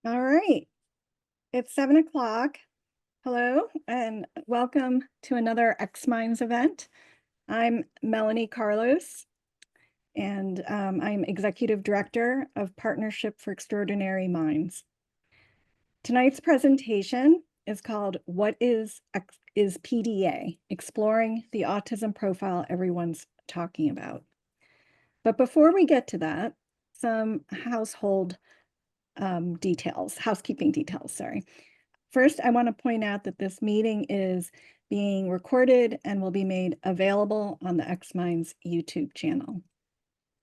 All right, it's 7 o'clock. Hello, and welcome to another xMinds event. I'm Melanie Carlos, and I'm Executive Director of Partnership for Extraordinary Minds. Tonight's presentation is called What is PDA? Exploring the Autism Profile Everyone's Talking About. But before we get to that, some housekeeping details, sorry. First, I want to point out that this meeting is being recorded and will be made available on the xMinds YouTube channel.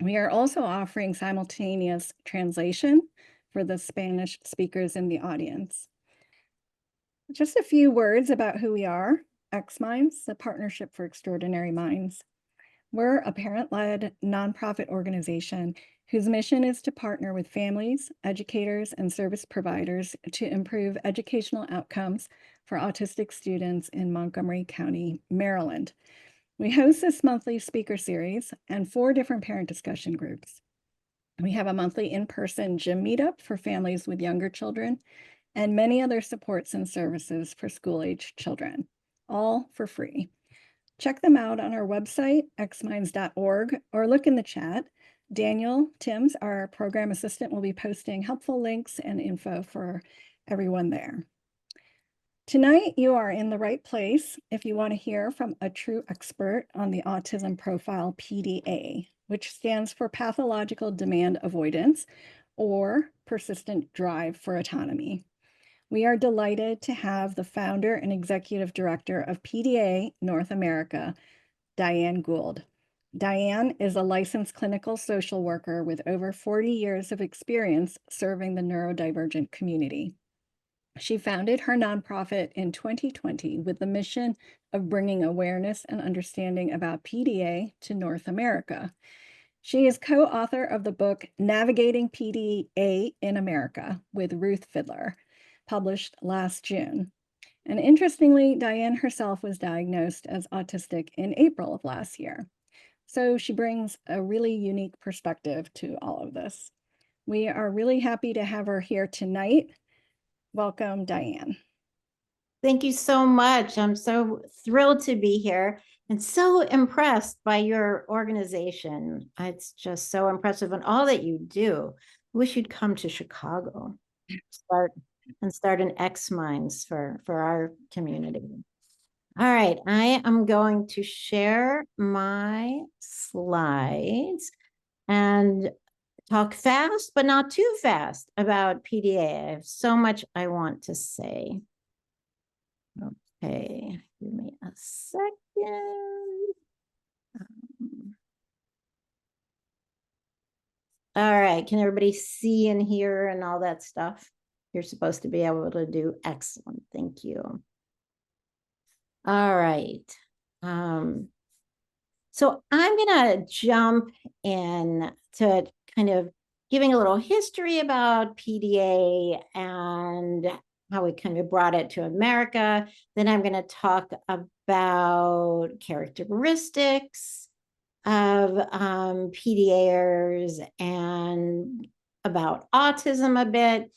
We are also offering simultaneous translation for the Spanish speakers in the audience. Just a few words about who we are. xMinds, the Partnership for Extraordinary Minds. We're a parent-led nonprofit organization whose mission is to partner with families, educators, and service providers to improve educational outcomes for autistic students in Montgomery County, Maryland. We host this monthly speaker series and 4 different parent discussion groups. We have a monthly in-person gym meetup for families with younger children and many other supports and services for school-age children, all for free. Check them out on our website, xminds.org, or look in the chat. Daniel Timms, our program assistant, will be posting helpful links and info for everyone there. Tonight, you are in the right place if you want to hear from a true expert on the autism profile PDA, which stands for Pathological Demand Avoidance, or Persistent Drive for Autonomy. We are delighted to have the founder and executive director of PDA North America, Diane Gould. Diane is a licensed clinical social worker with over 40 years of experience serving the neurodivergent community. She founded her nonprofit in 2020 with the mission of bringing awareness and understanding about PDA to North America. She is co-author of the book Navigating PDA in America with Ruth Fidler, published last June. And interestingly, Diane herself was diagnosed as autistic in April of last year. So she brings a really unique perspective to all of this. We are really happy to have her here tonight. Welcome, Diane. Thank you so much. I'm so thrilled to be here and so impressed by your organization. It's just so impressive and all that you do. I wish you'd come to Chicago, start an xMinds for our community. All right, I am going to share my slides and talk fast, but not too fast about PDA. I have so much I want to say. Okay, give me a second. All right, can everybody see and hear and all that stuff? You're supposed to be able to do. Excellent, thank you. All right. So I'm gonna jump in to kind of giving a little history about PDA and how we kind of brought it to America. Then I'm going to talk about characteristics of PDAers and about autism a bit,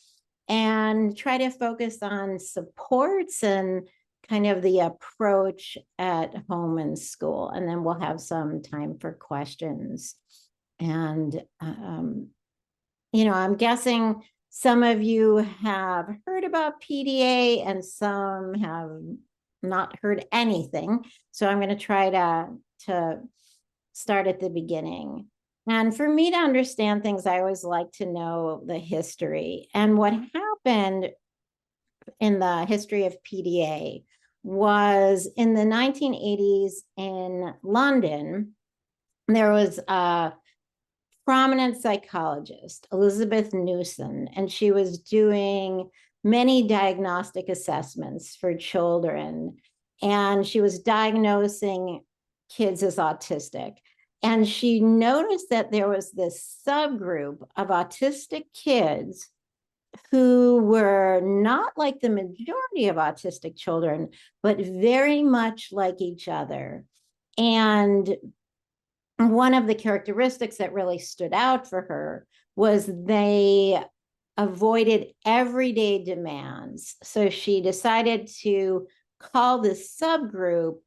and try to focus on supports and kind of the approach at home and school. And then we'll have some time for questions. And, I'm guessing some of you have heard about PDA and some have not heard anything. So I'm going to try to start at the beginning. And for me to understand things, I always like to know the history. And what happened in the history of PDA was in the 1980s in London, there was a prominent psychologist, Elizabeth Newson, and she was doing many diagnostic assessments for children. And she was diagnosing kids as autistic. And she noticed that there was this subgroup of autistic kids who were not like the majority of autistic children, but very much like each other. And one of the characteristics that really stood out for her was they avoided everyday demands. So she decided to call this subgroup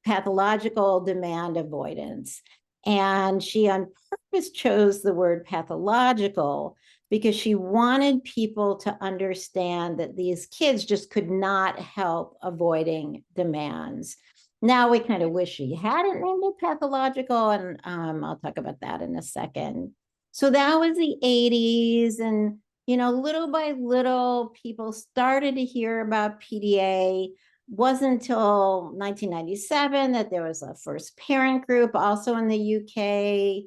pathological demand avoidance. And she on purpose chose the word pathological because she wanted people to understand that these kids just could not help avoiding demands. Now we kind of wish she hadn't named it pathological, and I'll talk about that in a second. So that was the 80s, and little by little, people started to hear about PDA. Wasn't until 1997 that there was a first parent group, also in the UK.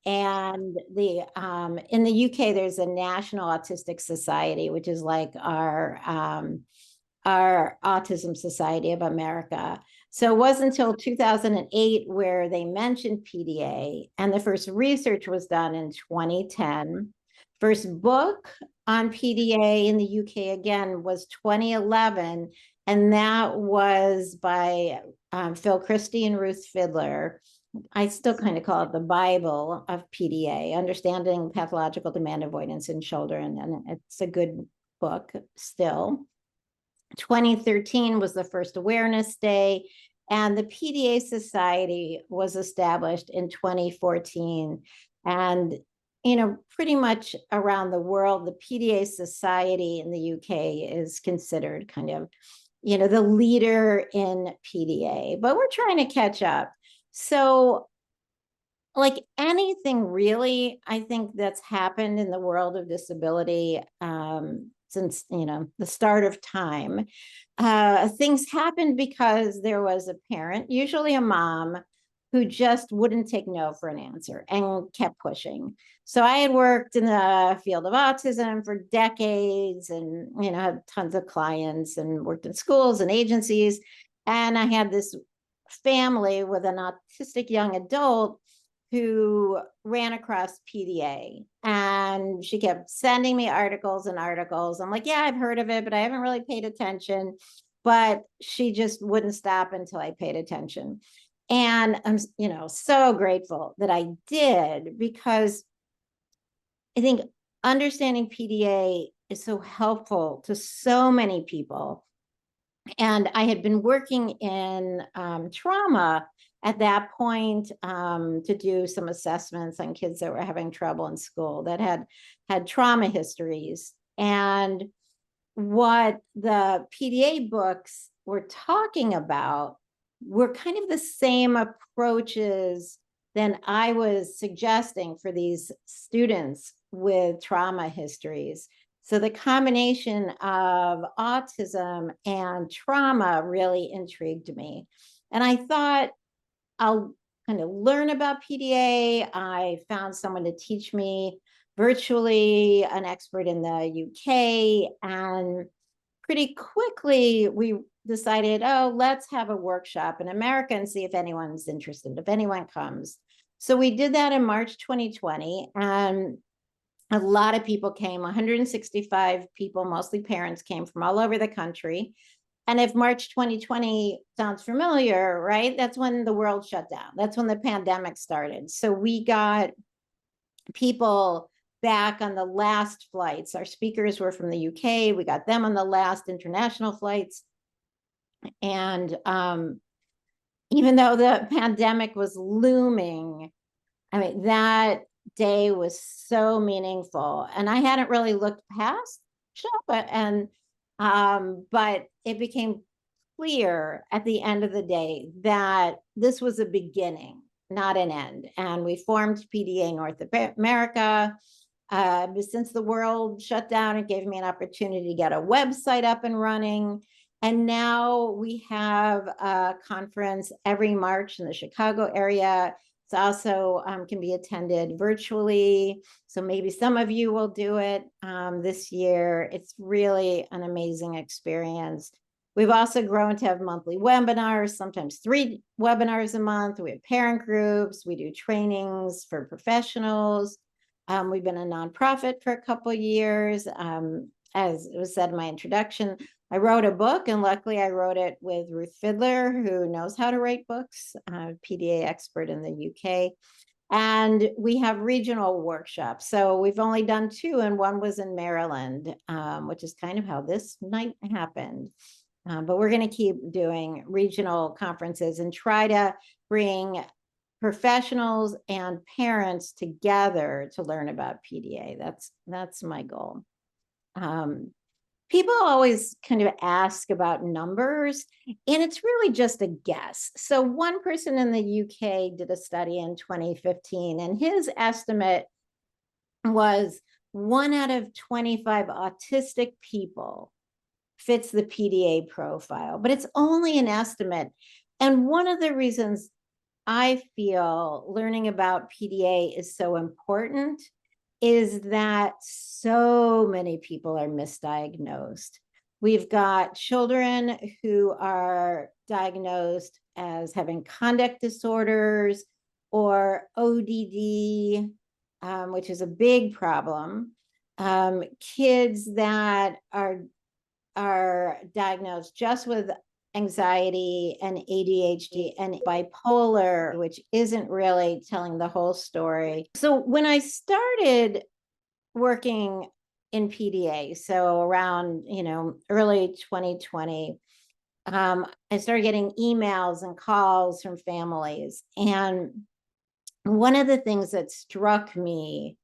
And in the UK, there's a National Autistic Society, which is like our Autism Society of America. So it wasn't until 2008 where they mentioned PDA, and the first research was done in 2010. First book on PDA in the UK, again, was 2011, and that was by Phil Christie and Ruth Fidler. I still kind of call it the Bible of PDA, Understanding Pathological Demand Avoidance in Children, and it's a good book still. 2013 was the first awareness day, and the PDA Society was established in 2014. And pretty much around the world, the PDA Society in the UK is considered kind of, the leader in PDA, but we're trying to catch up. So like anything really, I think that's happened in the world of disability since, the start of time. Things happened because there was a parent, usually a mom, who just wouldn't take no for an answer and kept pushing. So I had worked in the field of autism for decades and, had tons of clients and worked in schools and agencies. And I had this family with an autistic young adult who ran across PDA, and she kept sending me articles and articles. I'm like, yeah, I've heard of it, but I haven't really paid attention. But she just wouldn't stop until I paid attention. And I'm, so grateful that I did, because I think understanding PDA is so helpful to so many people. And I had been working in trauma at that point to do some assessments on kids that were having trouble in school, that had trauma histories. And what the PDA books were talking about were kind of the same approaches than I was suggesting for these students with trauma histories. So the combination of autism and trauma really intrigued me. And I thought, I'll kind of learn about PDA. I found someone to teach me virtually, an expert in the UK. And pretty quickly, we decided, let's have a workshop in America and see if anyone's interested, if anyone comes. So we did that in March 2020. And a lot of people came, 165 people, mostly parents, came from all over the country. And if March 2020 sounds familiar, right? That's when the world shut down. That's when the pandemic started. So we got people back on the last flights. Our speakers were from the UK. We got them on the last international flights. And even though the pandemic was looming, I mean, that day was so meaningful. And I hadn't really looked past shop, but it became clear at the end of the day that this was a beginning, not an end. And we formed PDA North America. Since the world shut down, it gave me an opportunity to get a website up and running. And now we have a conference every March in the Chicago area. It's also can be attended virtually. So maybe some of you will do it this year. It's really an amazing experience. We've also grown to have monthly webinars, sometimes 3 webinars a month. We have parent groups. We do trainings for professionals. We've been a nonprofit for a couple of years. As it was said in my introduction, I wrote a book, and luckily I wrote it with Ruth Fidler, who knows how to write books, PDA expert in the UK. And we have regional workshops. So we've only done 2, and one was in Maryland, which is kind of how this night happened. But we're going to keep doing regional conferences and try to bring professionals and parents together to learn about PDA. That's my goal. People always kind of ask about numbers, and it's really just a guess. So one person in the UK did a study in 2015, and his estimate was 1 out of 25 autistic people fits the PDA profile, but it's only an estimate. And one of the reasons I feel learning about PDA is so important is that so many people are misdiagnosed. We've got children who are diagnosed as having conduct disorders or ODD, which is a big problem. Kids that are diagnosed just with anxiety and ADHD and bipolar, which isn't really telling the whole story. So when I started working in PDA, so around, early 2020, I started getting emails and calls from families. And one of the things that struck me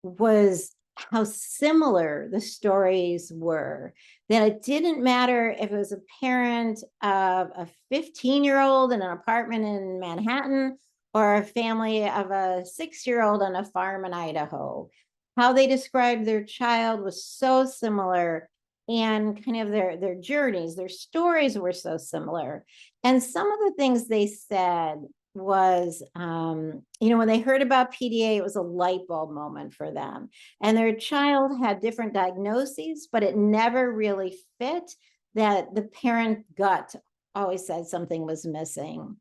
was how similar the stories were, that it didn't matter if it was a parent of a 15-year-old in an apartment in Manhattan or a family of a 6-year-old on a farm in Idaho. How they described their child was so similar, and kind of their journeys, their stories were so similar. And some of the things they said was, when they heard about PDA, it was a light bulb moment for them. And their child had different diagnoses, but it never really fit, that the parent gut always said something was missing.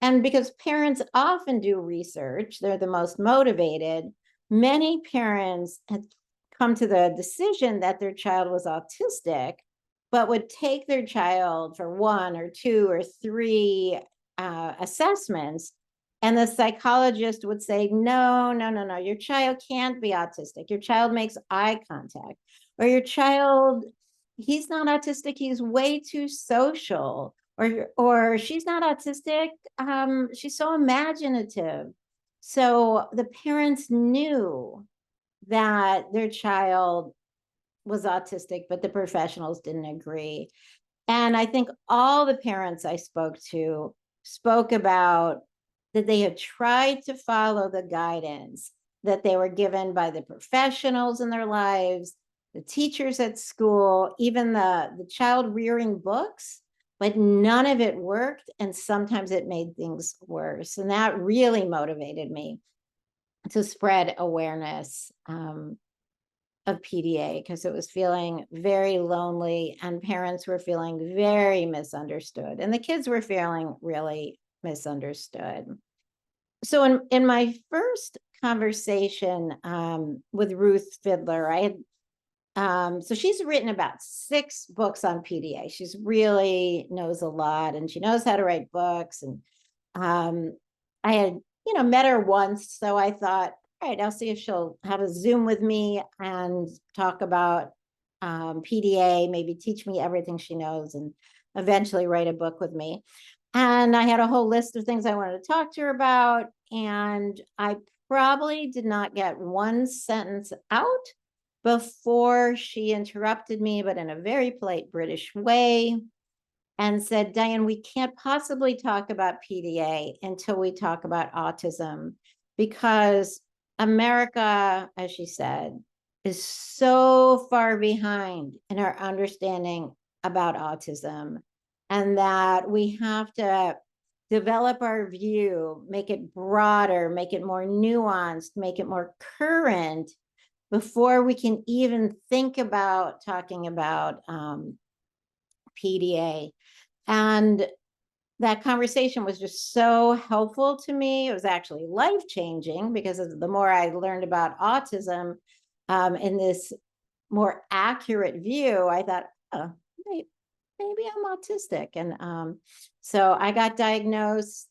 And because parents often do research, they're the most motivated, many parents had come to the decision that their child was autistic, but would take their child for 1 or 2 or 3 assessments, and the psychologist would say, no, your child can't be autistic. Your child makes eye contact. Or your child, he's not autistic, he's way too social. Or she's not autistic, she's so imaginative. So the parents knew that their child was autistic, but the professionals didn't agree. And I think all the parents I spoke to spoke about that they had tried to follow the guidance that they were given by the professionals in their lives, the teachers at school, even the child rearing books, but none of it worked. And sometimes it made things worse. And that really motivated me to spread awareness of PDA, because it was feeling very lonely, and parents were feeling very misunderstood, and the kids were feeling really misunderstood. So in my first conversation with Ruth Fidler, I had so she's written about 6 books on PDA. She's really knows a lot, and she knows how to write books. And I had met her once, so I thought, all right, I'll see if she'll have a Zoom with me and talk about PDA, maybe teach me everything she knows, and eventually write a book with me. And I had a whole list of things I wanted to talk to her about. And I probably did not get one sentence out before she interrupted me, but in a very polite British way, and said, Diane, we can't possibly talk about PDA until we talk about autism, because America, as she said, is so far behind in our understanding about autism, and that we have to develop our view, make it broader, make it more nuanced, make it more current before we can even think about talking about PDA. And that conversation was just so helpful to me. It was actually life-changing, because the more I learned about autism in this more accurate view, I thought, oh, maybe I'm autistic. And so I got diagnosed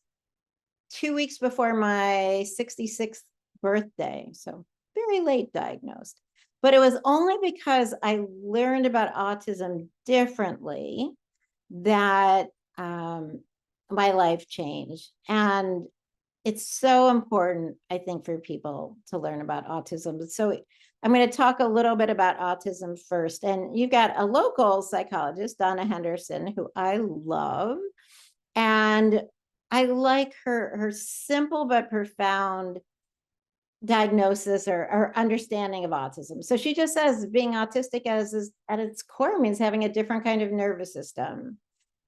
2 weeks before my 66th birthday. So very late diagnosed. But it was only because I learned about autism differently that my life changed. And it's so important, I think, for people to learn about autism. So I'm going to talk a little bit about autism first. And you've got a local psychologist, Donna Henderson, who I love. And I like her simple but profound diagnosis or understanding of autism. So she just says being autistic at its core means having a different kind of nervous system.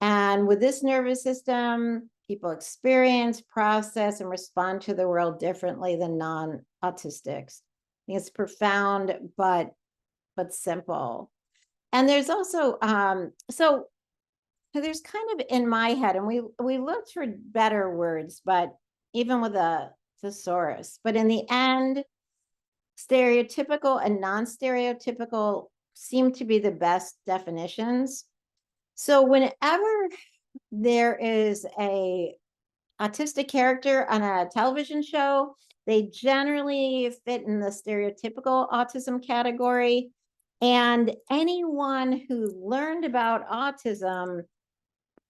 And with this nervous system, people experience, process, and respond to the world differently than non-autistics. I think it's profound, but simple. And there's also so there's kind of in my head, and we looked for better words, but even with a thesaurus, but in the end, stereotypical and non-stereotypical seem to be the best definitions. So whenever there is a autistic character on a television show, they generally fit in the stereotypical autism category. And anyone who learned about autism,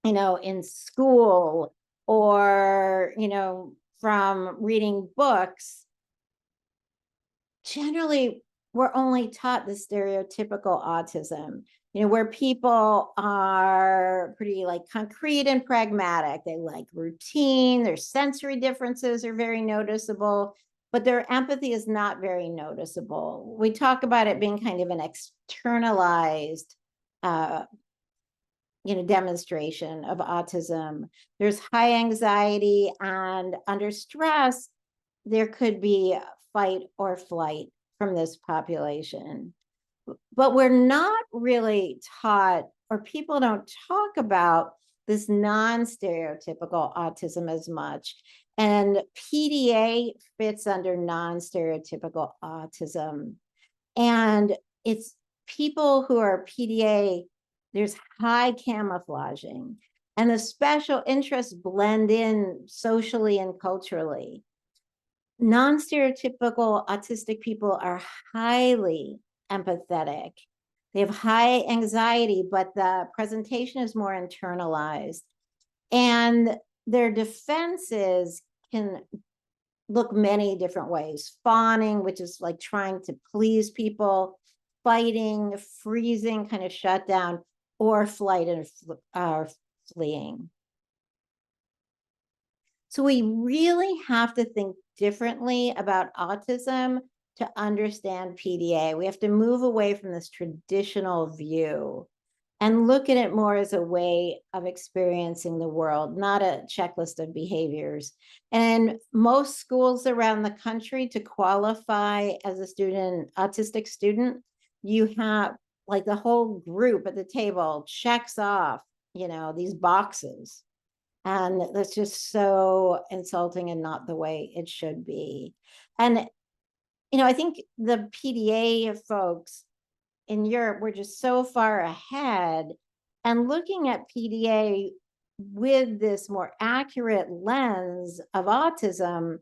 in school or, from reading books, generally we're only taught the stereotypical autism, where people are pretty like concrete and pragmatic. They like routine, their sensory differences are very noticeable, but their empathy is not very noticeable. We talk about it being kind of an externalized demonstration of autism. There's high anxiety, and under stress, there could be fight or flight from this population. But we're not really taught, or people don't talk about this non-stereotypical autism as much. And PDA fits under non-stereotypical autism. And it's people who are PDA, there's high camouflaging, and the special interests blend in socially and culturally. Non-stereotypical autistic people are highly empathetic. They have high anxiety, but the presentation is more internalized. And their defenses can look many different ways. Fawning, which is like trying to please people, fighting, freezing, kind of shut down, or flight and fleeing. So we really have to think differently about autism to understand PDA. We have to move away from this traditional view and look at it more as a way of experiencing the world, not a checklist of behaviors. And most schools around the country, to qualify as a student, autistic student, you have like the whole group at the table checks off, these boxes. And that's just so insulting and not the way it should be. And, I think the PDA folks in Europe were just so far ahead, and looking at PDA with this more accurate lens of autism,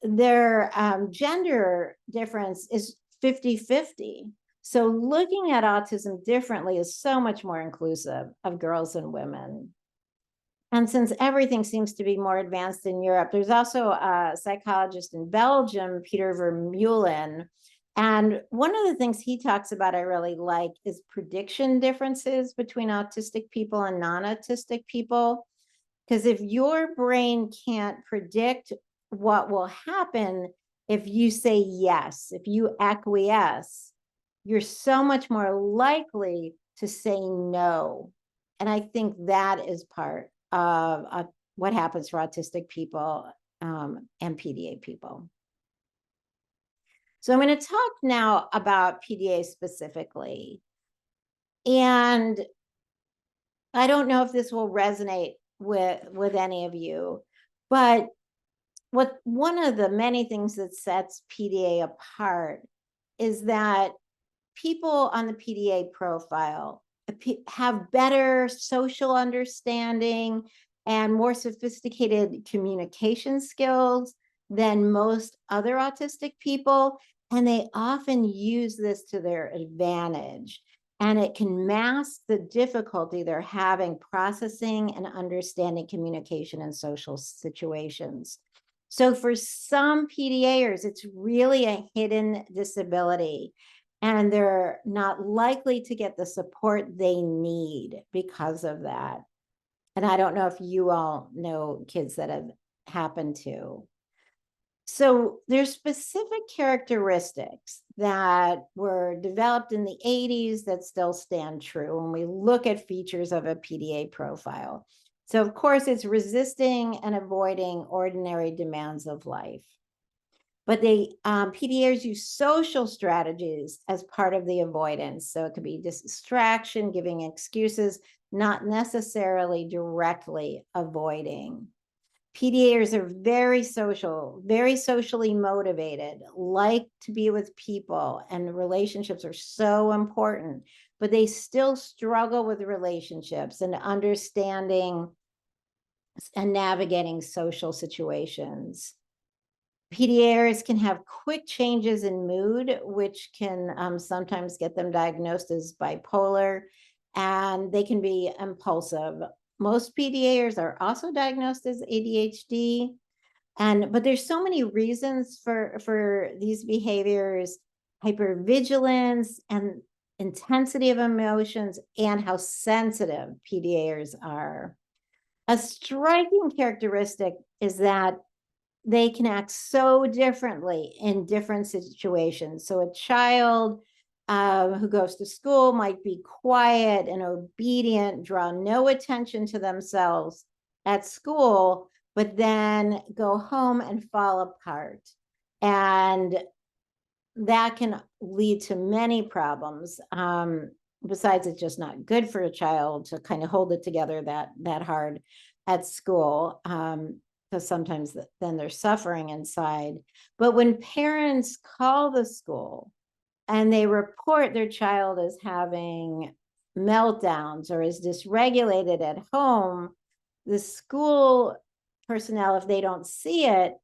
their gender difference is 50-50. So looking at autism differently is so much more inclusive of girls and women. And since everything seems to be more advanced in Europe, there's also a psychologist in Belgium, Peter Vermeulen. And one of the things he talks about I really like is prediction differences between autistic people and non-autistic people. Because if your brain can't predict what will happen if you say yes, if you acquiesce, you're so much more likely to say no. And I think that is part of what happens for autistic people and PDA people. So I'm going to talk now about PDA specifically. And I don't know if this will resonate with any of you, but one of the many things that sets PDA apart is that people on the PDA profile have better social understanding and more sophisticated communication skills than most other autistic people. And they often use this to their advantage. And it can mask the difficulty they're having processing and understanding communication in social situations. So for some PDAers, it's really a hidden disability, and they're not likely to get the support they need because of that. And I don't know if you all know kids that have happened to. So there's specific characteristics that were developed in the 80s that still stand true when we look at features of a PDA profile. So of course, it's resisting and avoiding ordinary demands of life. But PDAs use social strategies as part of the avoidance. So it could be distraction, giving excuses, not necessarily directly avoiding. PDAs are very social, very socially motivated, like to be with people, and relationships are so important, but they still struggle with relationships and understanding and navigating social situations. PDAs can have quick changes in mood, which can sometimes get them diagnosed as bipolar, and they can be impulsive. Most PDAs are also diagnosed as ADHD, but there's so many reasons for these behaviors: hypervigilance and intensity of emotions, and how sensitive PDAs are. A striking characteristic is that they can act so differently in different situations. So a child who goes to school might be quiet and obedient, draw no attention to themselves at school, but then go home and fall apart. And that can lead to many problems. Besides, it's just not good for a child to kind of hold it together that hard at school. Because sometimes then they're suffering inside. But when parents call the school and they report their child as having meltdowns or is dysregulated at home, the school personnel, if they don't see it,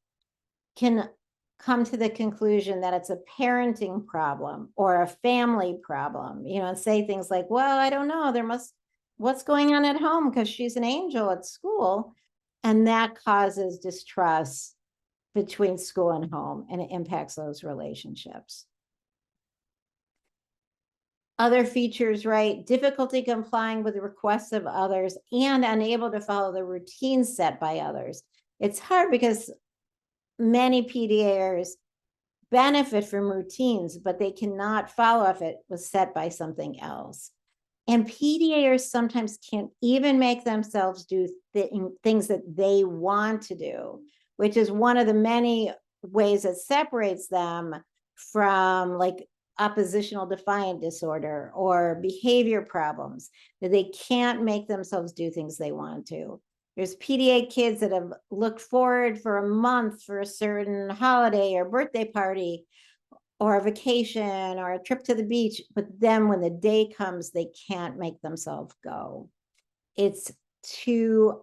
can come to the conclusion that it's a parenting problem or a family problem, and say things like, well, I don't know, what's going on at home because she's an angel at school. And that causes distrust between school and home, and it impacts those relationships. Other features, right? Difficulty complying with the requests of others and unable to follow the routines set by others. It's hard because many PDAs benefit from routines, but they cannot follow if it was set by something else. And PDAs sometimes can't even make themselves do things that they want to do, which is one of the many ways that separates them from like oppositional defiant disorder or behavior problems, that they can't make themselves do things they want to. There's PDA kids that have looked forward for a month for a certain holiday or birthday party or a vacation or a trip to the beach, but then when the day comes, they can't make themselves go. It's too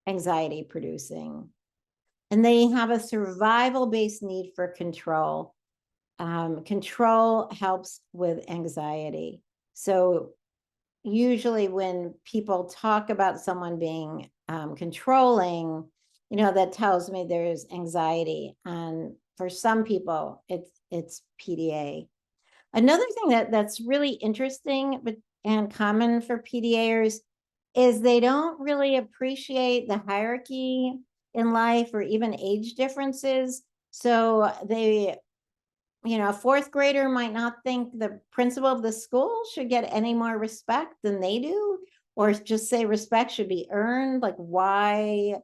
anxiety producing. And they have a survival-based need for control. Control helps with anxiety. So usually when people talk about someone being controlling, that tells me there's anxiety. And for some people, it's PDA. Another thing that's really interesting and common for PDAers is they don't really appreciate the hierarchy in life or even age differences. So they, a fourth grader might not think the principal of the school should get any more respect than they do, or just say respect should be earned. Like, why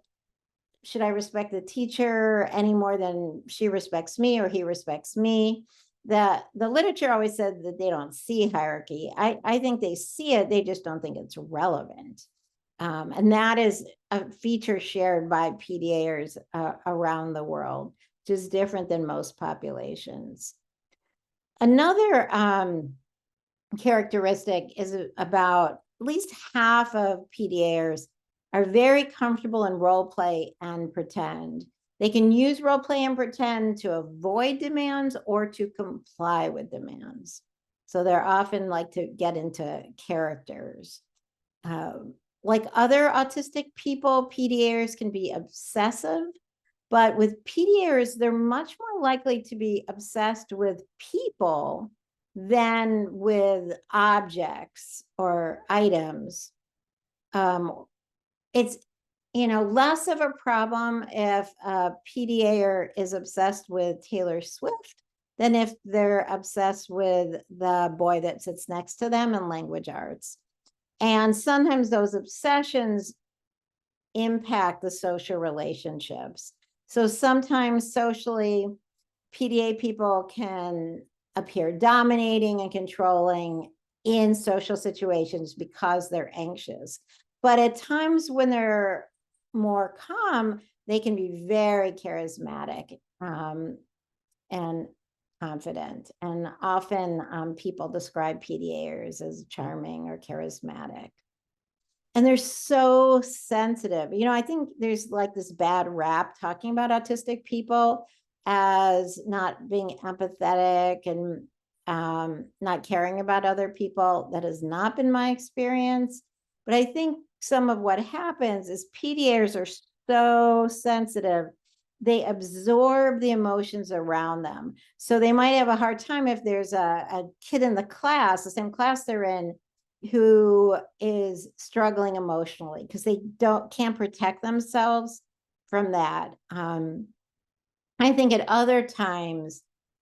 should I respect the teacher any more than she respects me or he respects me? The literature always said that they don't see hierarchy. I think they see it, they just don't think it's relevant. And that is a feature shared by PDAers around the world, which is different than most populations. Another characteristic is about at least half of PDAers are very comfortable in role play and pretend. They can use role play and pretend to avoid demands or to comply with demands. So they're often like to get into characters. Like other autistic people, PDAers can be obsessive, but with PDAers, they're much more likely to be obsessed with people than with objects or items. It's less of a problem if a PDAer is obsessed with Taylor Swift than if they're obsessed with the boy that sits next to them in language arts. And sometimes those obsessions impact the social relationships. So sometimes socially, PDA people can appear dominating and controlling in social situations because they're anxious. But at times when they're more calm, they can be very charismatic and confident. And often people describe PDAers as charming or charismatic. And they're so sensitive. I think there's like this bad rap talking about autistic people as not being empathetic and not caring about other people. That has not been my experience. But I think some of what happens is PDAers are so sensitive. They absorb the emotions around them. So they might have a hard time if there's a kid in the class, the same class they're in, who is struggling emotionally because they can't protect themselves from that. I think at other times,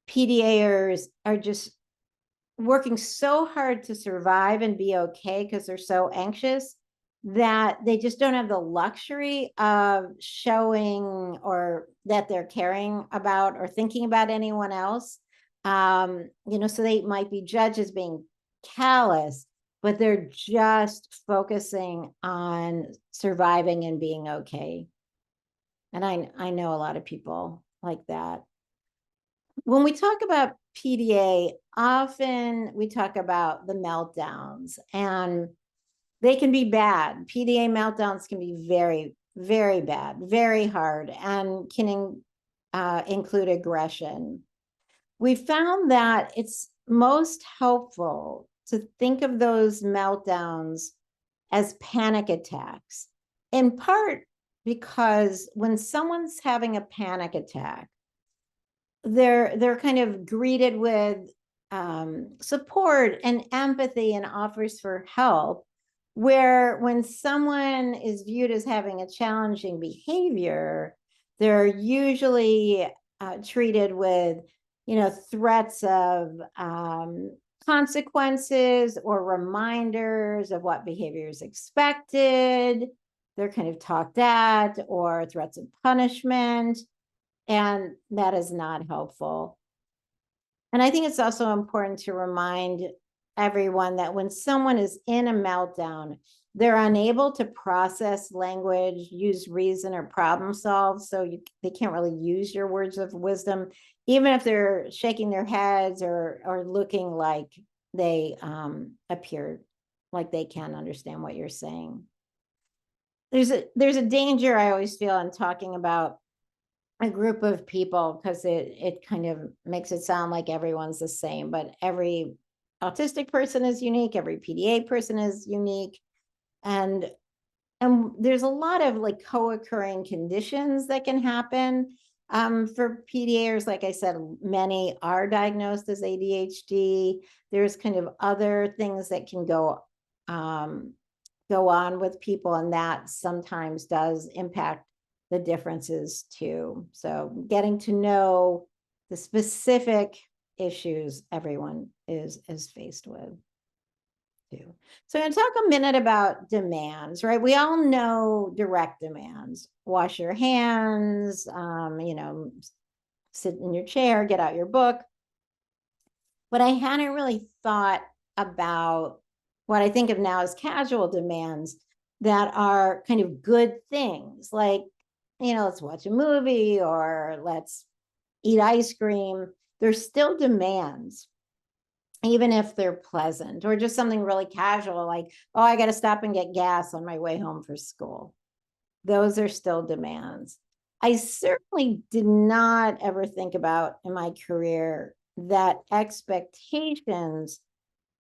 PDAers are just working so hard to survive and be okay because they're so anxious that they just don't have the luxury of showing or that they're caring about or thinking about anyone else. So they might be judged as being callous, but they're just focusing on surviving and being okay. And I know a lot of people like that. When we talk about PDA, often we talk about the meltdowns, and they can be bad. PDA meltdowns can be very, very bad, very hard, and can include aggression. We found that it's most helpful to think of those meltdowns as panic attacks, in part because when someone's having a panic attack, they're kind of greeted with support and empathy and offers for help, where when someone is viewed as having a challenging behavior, they're usually treated with threats of consequences or reminders of what behavior is expected. They're kind of talked at, or threats of punishment. And that is not helpful. And I think it's also important to remind everyone that when someone is in a meltdown, they're unable to process language, use reason, or problem solve. So they can't really use your words of wisdom, even if they're shaking their heads or looking like they appear like they can understand what you're saying. There's a danger I always feel in talking about a group of people, because it kind of makes it sound like everyone's the same, but every autistic person is unique, every PDA person is unique, and there's a lot of like co-occurring conditions that can happen for PDAers. Like I said, many are diagnosed as ADHD. There's kind of other things that can go on with people, and that sometimes does impact the differences too. So getting to know the specific issues everyone is faced with too. So I'm going to talk a minute about demands, right? We all know direct demands: wash your hands, sit in your chair, get out your book. But I hadn't really thought about what I think of now as casual demands that are kind of good things, like, let's watch a movie or let's eat ice cream. They're still demands, even if they're pleasant, or just something really casual like, oh, I got to stop and get gas on my way home from school. those are still demands. I certainly did not ever think about in my career that expectations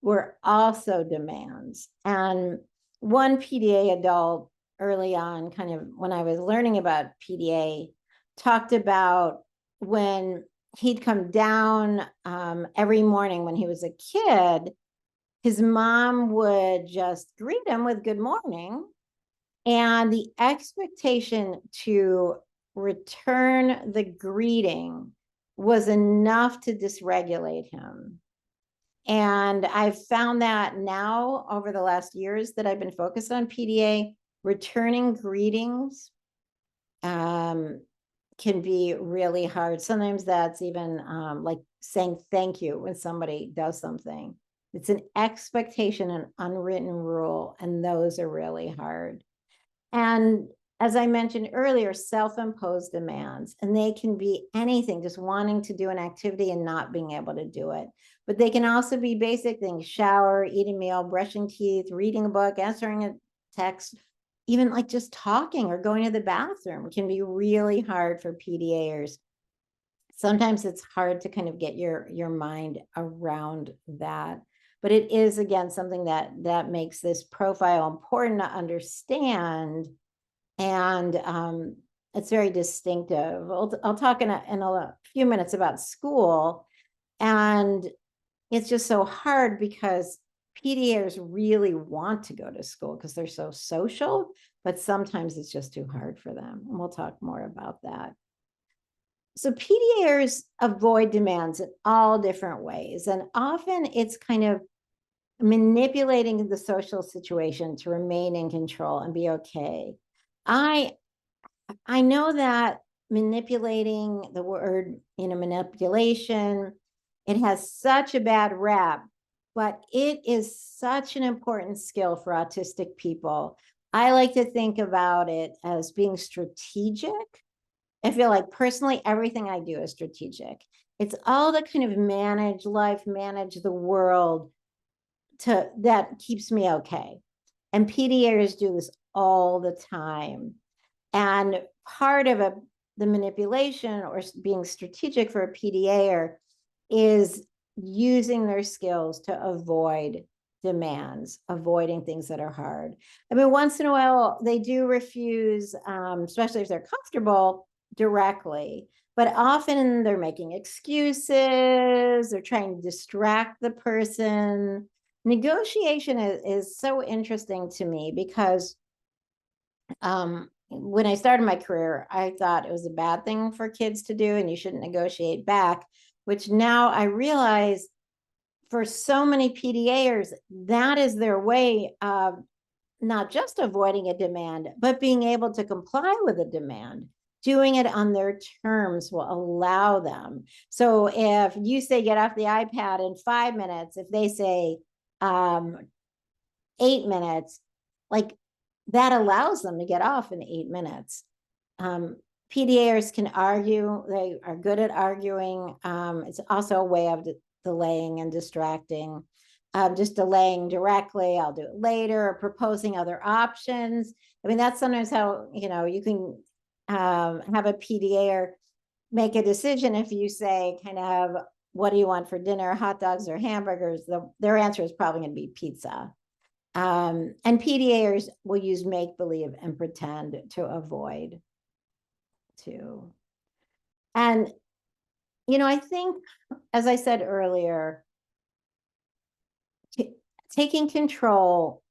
were also demands. And one PDA adult early on, kind of when I was learning about PDA, talked about when he'd come down every morning when he was a kid, his mom would just greet him with good morning. And the expectation to return the greeting was enough to dysregulate him. And I've found that now over the last years that I've been focused on PDA, returning greetings can be really hard. Sometimes that's even like saying thank you when somebody does something. It's an expectation, an unwritten rule, and those are really hard. And as I mentioned earlier, self-imposed demands, and they can be anything, just wanting to do an activity and not being able to do it. But they can also be basic things: shower, eating a meal, brushing teeth, reading a book, answering a text, even like just talking or going to the bathroom can be really hard for PDAers. Sometimes it's hard to kind of get your mind around that. But it is, again, something that makes this profile important to understand. And it's very distinctive. I'll talk in a few minutes about school. And it's just so hard because PDAers really want to go to school because they're so social, but sometimes it's just too hard for them. And we'll talk more about that. So PDAers avoid demands in all different ways. And often it's kind of manipulating the social situation to remain in control and be okay. I know that manipulating, the word, manipulation, it has such a bad rap, but it is such an important skill for autistic people. I like to think about it as being strategic. I feel like personally, everything I do is strategic. It's all to kind of manage life, manage the world, that keeps me okay. And PDAers do this all the time. And part of the manipulation or being strategic for a PDAer is using their skills to avoid demands, avoiding things that are hard. I mean, once in a while, they do refuse, especially if they're comfortable, directly. But often they're making excuses, they're trying to distract the person. Negotiation is so interesting to me because when I started my career, I thought it was a bad thing for kids to do and you shouldn't negotiate back, which now I realize for so many PDAers, that is their way of not just avoiding a demand, but being able to comply with a demand. Doing it on their terms will allow them. So if you say get off the iPad in 5 minutes, if they say 8 minutes, like that allows them to get off in 8 minutes. PDAers can argue. They are good at arguing. It's also a way of delaying and distracting. Just delaying directly, I'll do it later, or proposing other options. I mean, that's sometimes how, you can have a PDAer make a decision. If you say kind of, what do you want for dinner, hot dogs or hamburgers? Their answer is probably going to be pizza. And PDAers will use make-believe and pretend to avoid too. And, I think, as I said earlier, taking control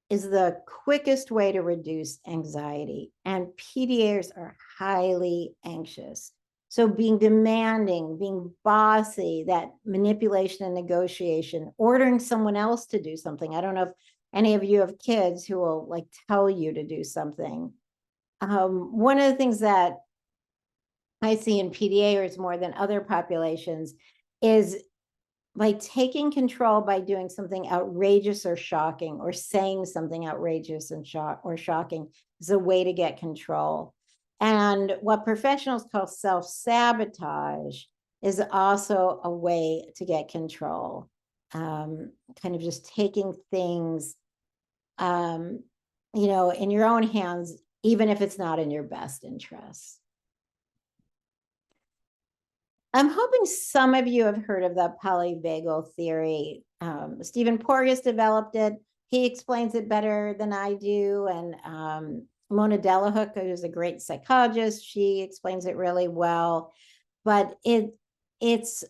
is the quickest way to reduce anxiety. And PDAers are highly anxious. So being demanding, being bossy, that manipulation and negotiation, ordering someone else to do something. I don't know if any of you have kids who will like tell you to do something. One of the things that I see in PDAers more than other populations is by taking control by doing something outrageous or shocking, or saying something outrageous and shocking is a way to get control. And what professionals call self-sabotage is also a way to get control. Kind of just taking things, in your own hands, even if it's not in your best interest. I'm hoping some of you have heard of the polyvagal theory. Stephen Porges developed it. He explains it better than I do. And Mona Delahook, who's a great psychologist, she explains it really well. But it's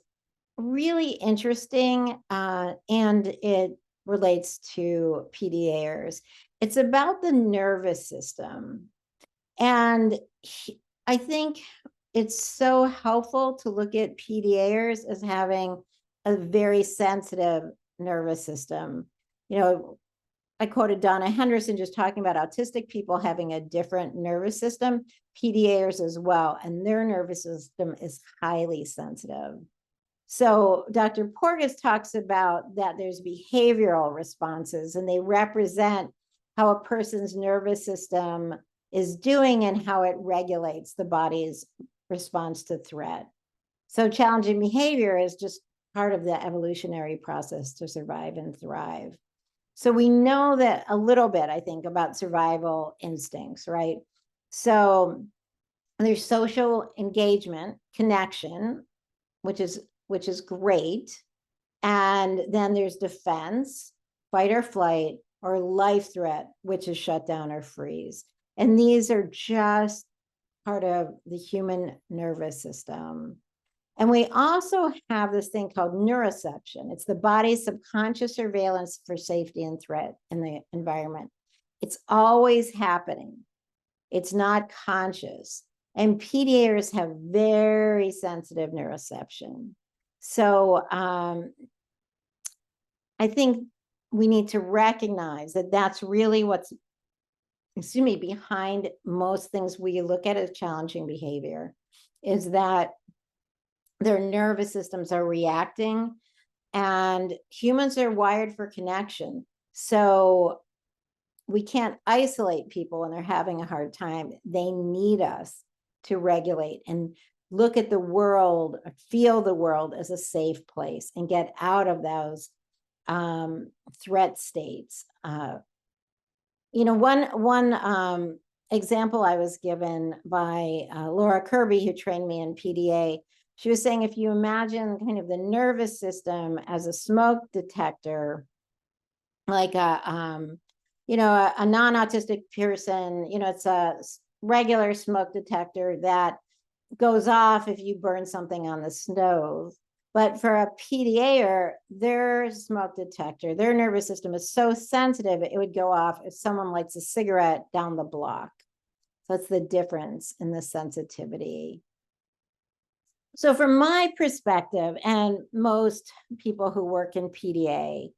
really interesting, and it relates to PDAers. It's about the nervous system. And I think it's so helpful to look at PDAers as having a very sensitive nervous system. You know, I quoted Donna Henderson just talking about autistic people having a different nervous system, PDAers as well, and their nervous system is highly sensitive. So Dr. Porges talks about that there's behavioral responses, and they represent how a person's nervous system is doing and how it regulates the body's response to threat. So challenging behavior is just part of the evolutionary process to survive and thrive. So we know that a little bit, I think, about survival instincts, right? So there's social engagement, connection, which is great. And then there's defense, fight or flight, or life threat, which is shut down or freeze. And these are just part of the human nervous system. And we also have this thing called neuroception. It's the body's subconscious surveillance for safety and threat in the environment. It's always happening. It's not conscious. And PDAers have very sensitive neuroception. So I think we need to recognize that that's really what's, behind most things we look at as challenging behavior, is that their nervous systems are reacting, and humans are wired for connection. So we can't isolate people when they're having a hard time. They need us to regulate and look at the world, feel the world as a safe place, and get out of those threat states. One example I was given by Laura Kirby, who trained me in PDA, she was saying, if you imagine kind of the nervous system as a smoke detector, like a non-autistic person, it's a regular smoke detector that goes off if you burn something on the stove. But for a PDAer, their smoke detector, their nervous system is so sensitive, it would go off if someone lights a cigarette down the block. So that's the difference in the sensitivity. So from my perspective, and most people who work in PDA,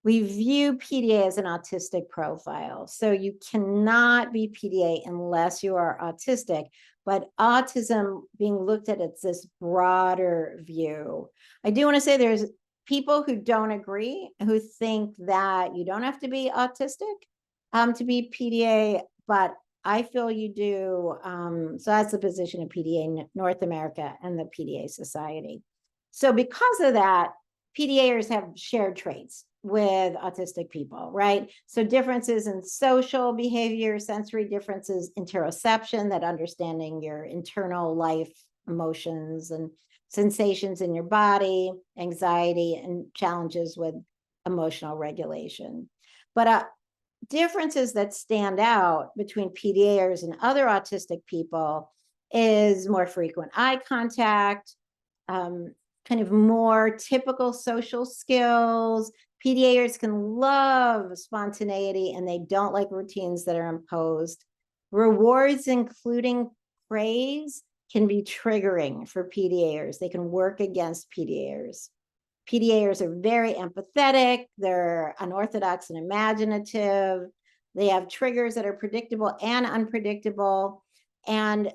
we view PDA as an autistic profile. So you cannot be PDA unless you are autistic, but autism being looked at as this broader view. I do want to say there's people who don't agree, who think that you don't have to be autistic to be PDA, but I feel you do. So that's the position of PDA North America and the PDA Society. So because of that, PDAers have shared traits with autistic people, right? So differences in social behavior, sensory differences, interoception, that understanding your internal life, emotions and sensations in your body, anxiety, and challenges with emotional regulation. But differences that stand out between PDAers and other autistic people is more frequent eye contact, kind of more typical social skills. PDAers can love spontaneity and they don't like routines that are imposed. Rewards, including praise, can be triggering for PDAers. They can work against PDAers. PDAers are very empathetic. They're unorthodox and imaginative. They have triggers that are predictable and unpredictable. And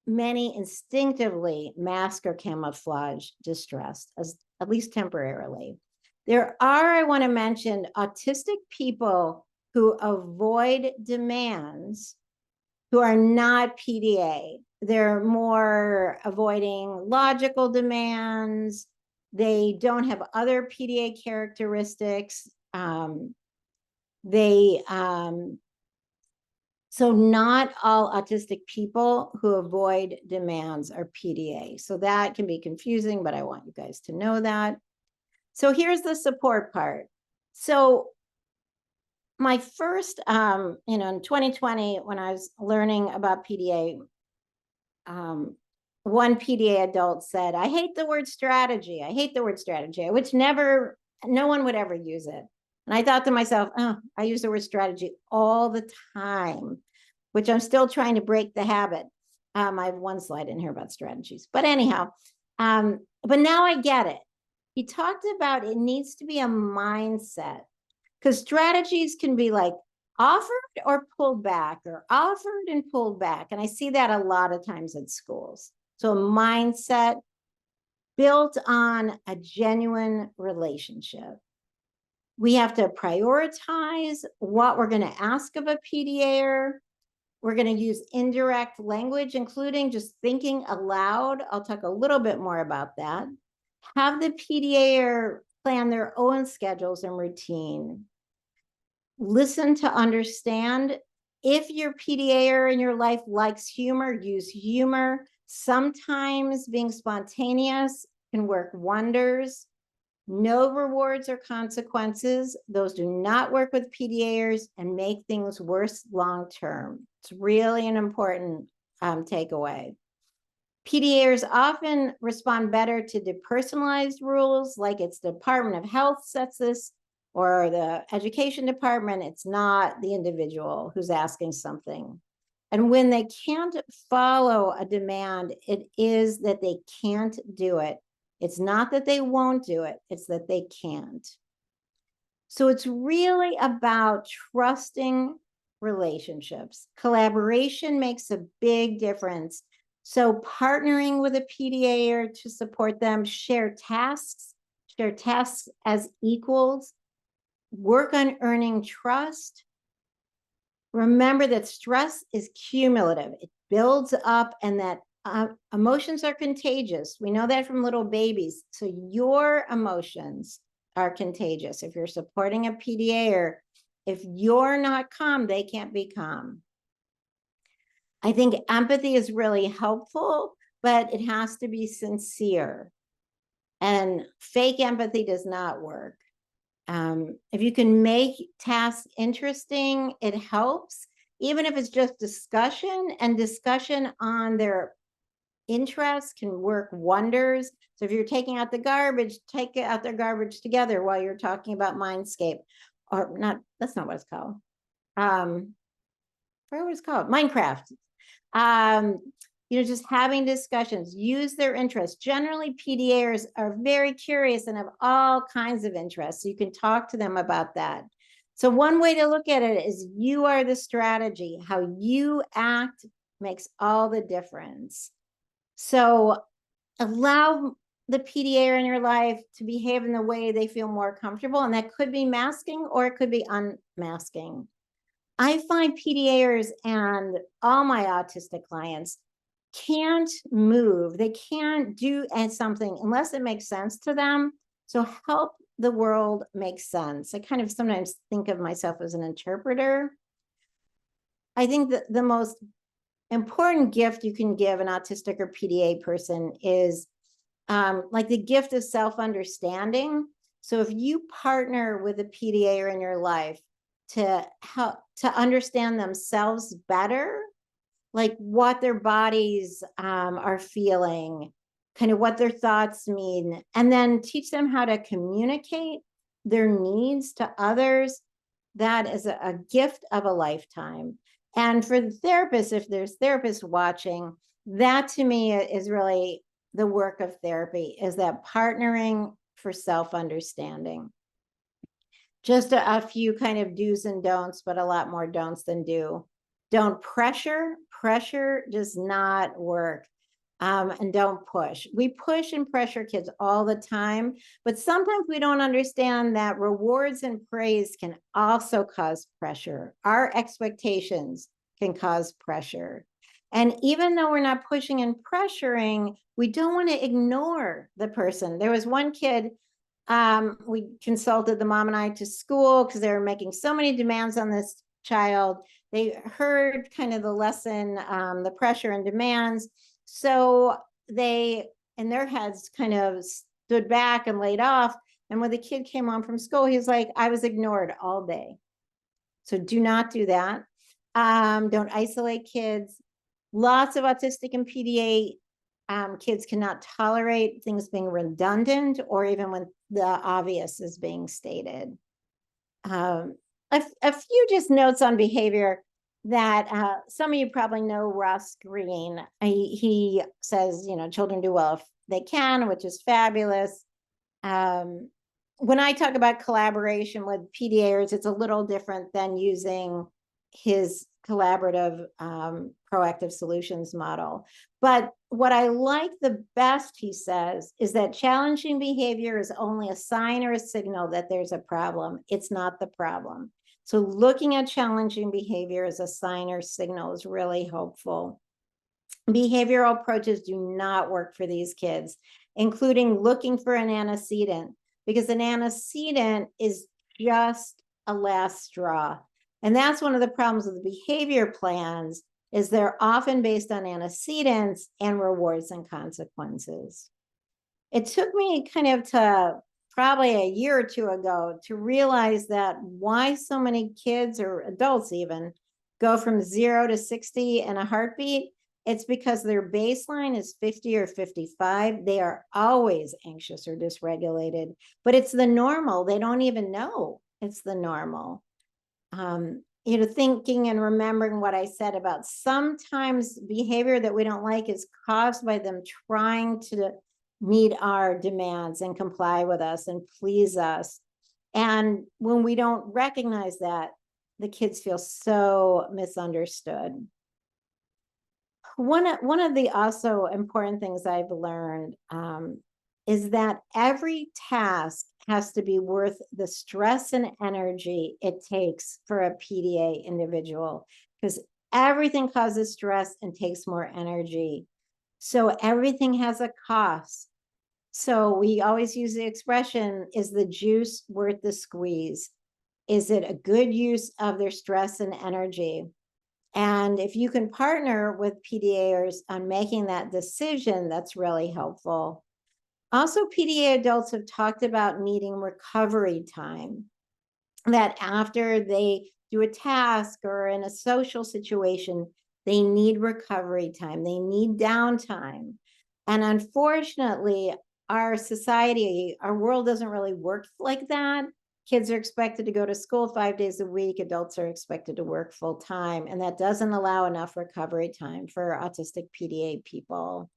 many instinctively mask or camouflage distress, as at least temporarily. There are, I want to mention, autistic people who avoid demands who are not PDA. They're more avoiding logical demands. They don't have other PDA characteristics. They So not all autistic people who avoid demands are PDA. So that can be confusing, but I want you guys to know that. So here's the support part. So my first, in 2020, when I was learning about PDA, one PDA adult said, I hate the word strategy. I hate the word strategy, which no one would ever use it. And I thought to myself, oh, I use the word strategy all the time, which I'm still trying to break the habit. I have one slide in here about strategies, but anyhow, but now I get it. He talked about it needs to be a mindset, because strategies can be like offered or pulled back, or offered and pulled back. And I see that a lot of times at schools. So a mindset built on a genuine relationship. We have to prioritize what we're going to ask of a PDAer. We're going to use indirect language, including just thinking aloud. I'll talk a little bit more about that. Have the PDAer plan their own schedules and routine. Listen to understand. If your PDAer in your life likes humor, use humor. Sometimes being spontaneous can work wonders. No rewards or consequences. Those do not work with PDAers and make things worse long-term. It's really an important takeaway. PDAers often respond better to depersonalized rules, like it's the Department of Health sets this, or the education department. It's not the individual who's asking something. And when they can't follow a demand, it is that they can't do it. It's not that they won't do it, it's that they can't. So it's really about trusting relationships. Collaboration makes a big difference. So partnering with a PDAer to support them, share tasks as equals, work on earning trust. Remember that stress is cumulative. It builds up, and that emotions are contagious. We know that from little babies. So your emotions are contagious. If you're supporting a PDA, if you're not calm, they can't be calm. I think empathy is really helpful, but it has to be sincere. And fake empathy does not work. If you can make tasks interesting, it helps. Even if it's just discussion, and discussion on their interests can work wonders. So if you're taking out the garbage, take out their garbage together while you're talking about Mindscape, or not. That's not what it's called. I forget what it's called. Minecraft. Just having discussions, use their interests. Generally, PDAers are very curious and have all kinds of interests. So you can talk to them about that. So one way to look at it is you are the strategy. How you act makes all the difference. So allow the PDAer in your life to behave in the way they feel more comfortable. And that could be masking, or it could be unmasking. I find PDAers and all my autistic clients can't move. They can't do something unless it makes sense to them. So help the world make sense. I kind of sometimes think of myself as an interpreter. I think that the most important gift you can give an autistic or PDA person is like the gift of self-understanding. So if you partner with a PDA in your life to help to understand themselves better, like what their bodies are feeling, kind of what their thoughts mean, and then teach them how to communicate their needs to others, that is a gift of a lifetime. And for the therapist, if there's therapists watching, that to me is really the work of therapy, is that partnering for self-understanding. Just a few kind of do's and don'ts, but a lot more don'ts than do. Don't pressure. Pressure does not work. And don't push. We push and pressure kids all the time, but sometimes we don't understand that rewards and praise can also cause pressure. Our expectations can cause pressure. And even though we're not pushing and pressuring, we don't want to ignore the person. There was one kid, we consulted the mom and I to school because they were making so many demands on this child they heard kind of the lesson, the pressure and demands. So they, in their heads, kind of stood back and laid off. And when the kid came home from school, he was like, I was ignored all day. So do not do that. Don't isolate kids. Lots of autistic and PDA kids cannot tolerate things being redundant or even when the obvious is being stated. A few just notes on behavior that some of you probably know Ross Green. He says, you know, children do well if they can, which is fabulous. When I talk about collaboration with PDAers, it's a little different than using his collaborative proactive solutions model. But what I like the best, he says, is that challenging behavior is only a sign or a signal that there's a problem. It's not the problem. So looking at challenging behavior as a sign or signal is really helpful. Behavioral approaches do not work for these kids, including looking for an antecedent, because an antecedent is just a last straw. And that's one of the problems with the behavior plans, is they're often based on antecedents and rewards and consequences. It took me kind of to probably a year or two ago to realize that why so many kids or adults even go from 0 to 60 in a heartbeat. It's because their baseline is 50 or 55. They are always anxious or dysregulated, but it's the normal. They don't even know it's the normal. You know, thinking and remembering what I said about sometimes behavior that we don't like is caused by them trying to meet our demands and comply with us and please us. And when we don't recognize that, the kids feel so misunderstood. One of the also important things I've learned is that every task has to be worth the stress and energy it takes for a PDA individual, because everything causes stress and takes more energy. So everything has a cost. So we always use the expression, is the juice worth the squeeze? Is it a good use of their stress and energy? And if you can partner with PDAers on making that decision, that's really helpful. Also, PDA adults have talked about needing recovery time, that after they do a task or in a social situation, they need recovery time, they need downtime. And unfortunately, our society, our world doesn't really work like that. Kids are expected to go to school 5 days a week. Adults are expected to work full time. And that doesn't allow enough recovery time for autistic PDA people.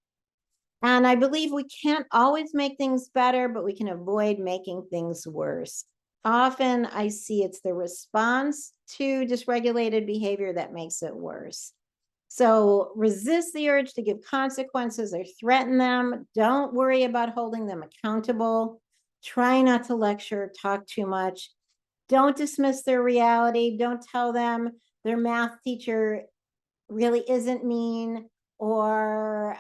And I believe we can't always make things better, but we can avoid making things worse. Often I see it's the response to dysregulated behavior that makes it worse. So resist the urge to give consequences or threaten them. Don't worry about holding them accountable. Try not to lecture, talk too much. Don't dismiss their reality. Don't tell them their math teacher really isn't mean, or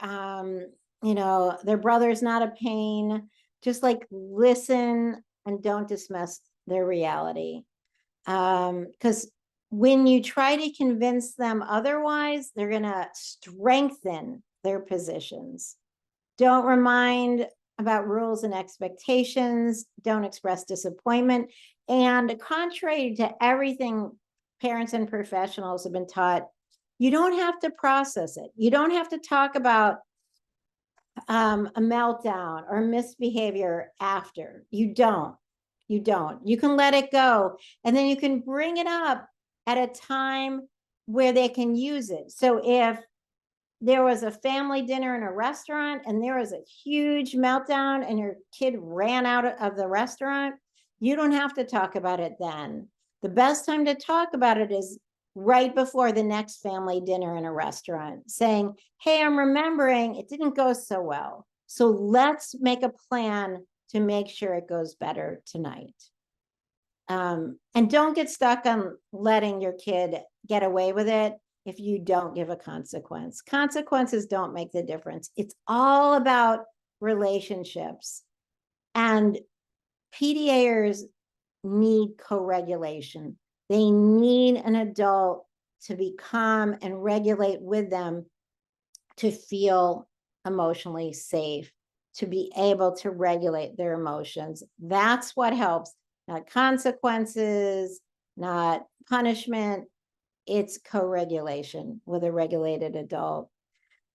you know, their brother's not a pain. Just like listen and don't dismiss their reality. Because when you try to convince them otherwise, they're going to strengthen their positions. Don't remind about rules and expectations. Don't express disappointment. And contrary to everything parents and professionals have been taught, you don't have to process it. You don't have to talk about a meltdown or misbehavior after. You don't. You don't. You can let it go. And then you can bring it up at a time where they can use it. So if there was a family dinner in a restaurant and there was a huge meltdown and your kid ran out of the restaurant, you don't have to talk about it then. The best time to talk about it is right before the next family dinner in a restaurant, saying, hey, I'm remembering it didn't go so well. So let's make a plan to make sure it goes better tonight. And don't get stuck on letting your kid get away with it if you don't give a consequence. Consequences don't make the difference. It's all about relationships. And PDAers need co-regulation. They need an adult to be calm and regulate with them, to feel emotionally safe, to be able to regulate their emotions. That's what helps, not consequences, not punishment. It's co-regulation with a regulated adult.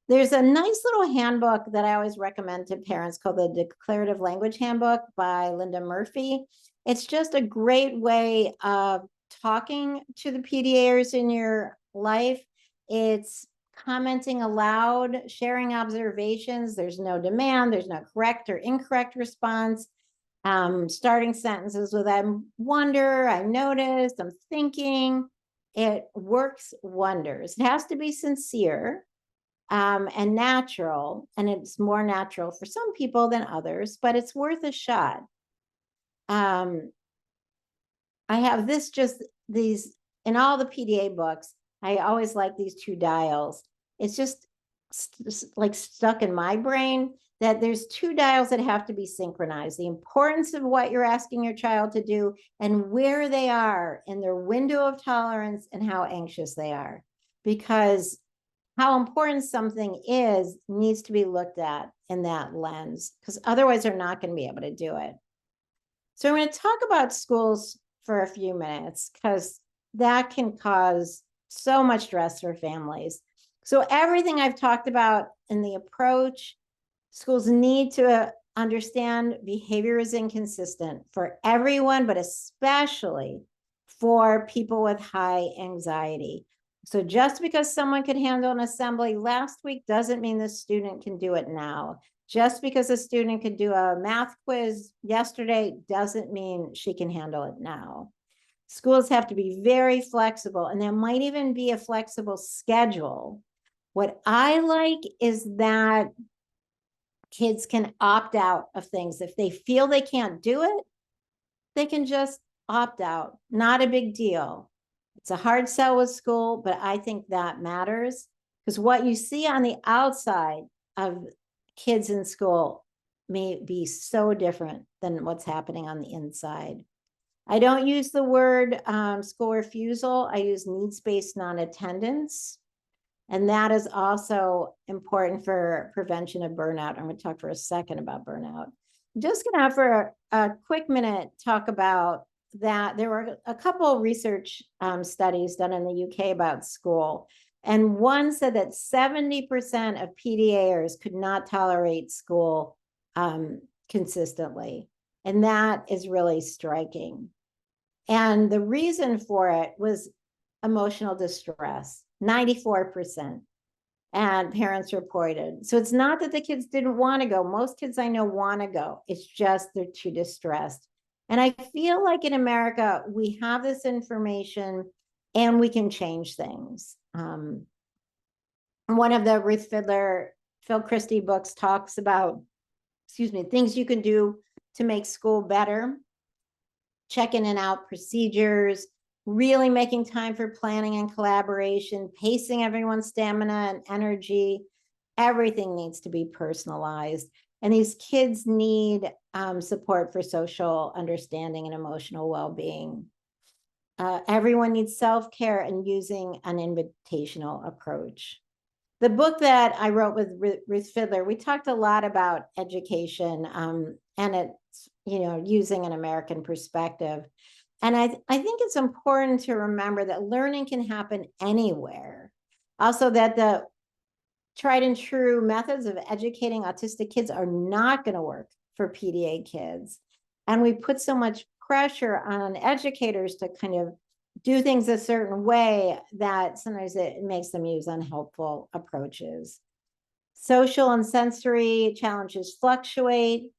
There's a nice little handbook that I always recommend to parents called the Declarative Language Handbook by Linda Murphy. It's just a great way of talking to the PDAers in your life. It's commenting aloud, sharing observations. There's no demand, there's no correct or incorrect response. Starting sentences with I wonder, I noticed, I'm thinking. It works wonders. It has to be sincere and natural, and it's more natural for some people than others, but it's worth a shot. I have these in all the PDA books. I always like these 2 dials. It's just like stuck in my brain that there's 2 dials that have to be synchronized: the importance of what you're asking your child to do and where they are in their window of tolerance and how anxious they are. Because how important something is needs to be looked at in that lens, because otherwise they're not going to be able to do it. So I'm going to talk about schools for a few minutes, because that can cause so much stress for families. So everything I've talked about in the approach, schools need to understand behavior is inconsistent for everyone, but especially for people with high anxiety. So just because someone could handle an assembly last week doesn't mean the student can do it now. Just because a student could do a math quiz yesterday doesn't mean she can handle it now. Schools have to be very flexible, and there might even be a flexible schedule. What I like is that kids can opt out of things. If they feel they can't do it, they can just opt out. Not a big deal. It's a hard sell with school, but I think that matters, because what you see on the outside of kids in school may be so different than what's happening on the inside. I don't use the word school refusal. I use needs-based non-attendance. And that is also important for prevention of burnout. I'm going to talk for a second about burnout. I'm just going to have for a quick minute talk about that. There were a couple of research studies done in the UK about school. And one said that 70% of PDAers could not tolerate school consistently. And that is really striking. And the reason for it was emotional distress, 94%. And parents reported. So it's not that the kids didn't want to go. Most kids I know want to go. It's just they're too distressed. And I feel like in America, we have this information and we can change things. One of the Ruth Fiedler, Phil Christie books talks about, things you can do to make school better. Checking in and out procedures, really making time for planning and collaboration, pacing everyone's stamina and energy. Everything needs to be personalized. And these kids need support for social understanding and emotional well-being. Everyone needs self-care and using an invitational approach. The book that I wrote with Ruth Fiedler, we talked a lot about education and it's, using an American perspective. And I think it's important to remember that learning can happen anywhere. Also, that the tried and true methods of educating autistic kids are not going to work for PDA kids. And we put so much pressure on educators to kind of do things a certain way that sometimes it makes them use unhelpful approaches. Social and sensory challenges fluctuate,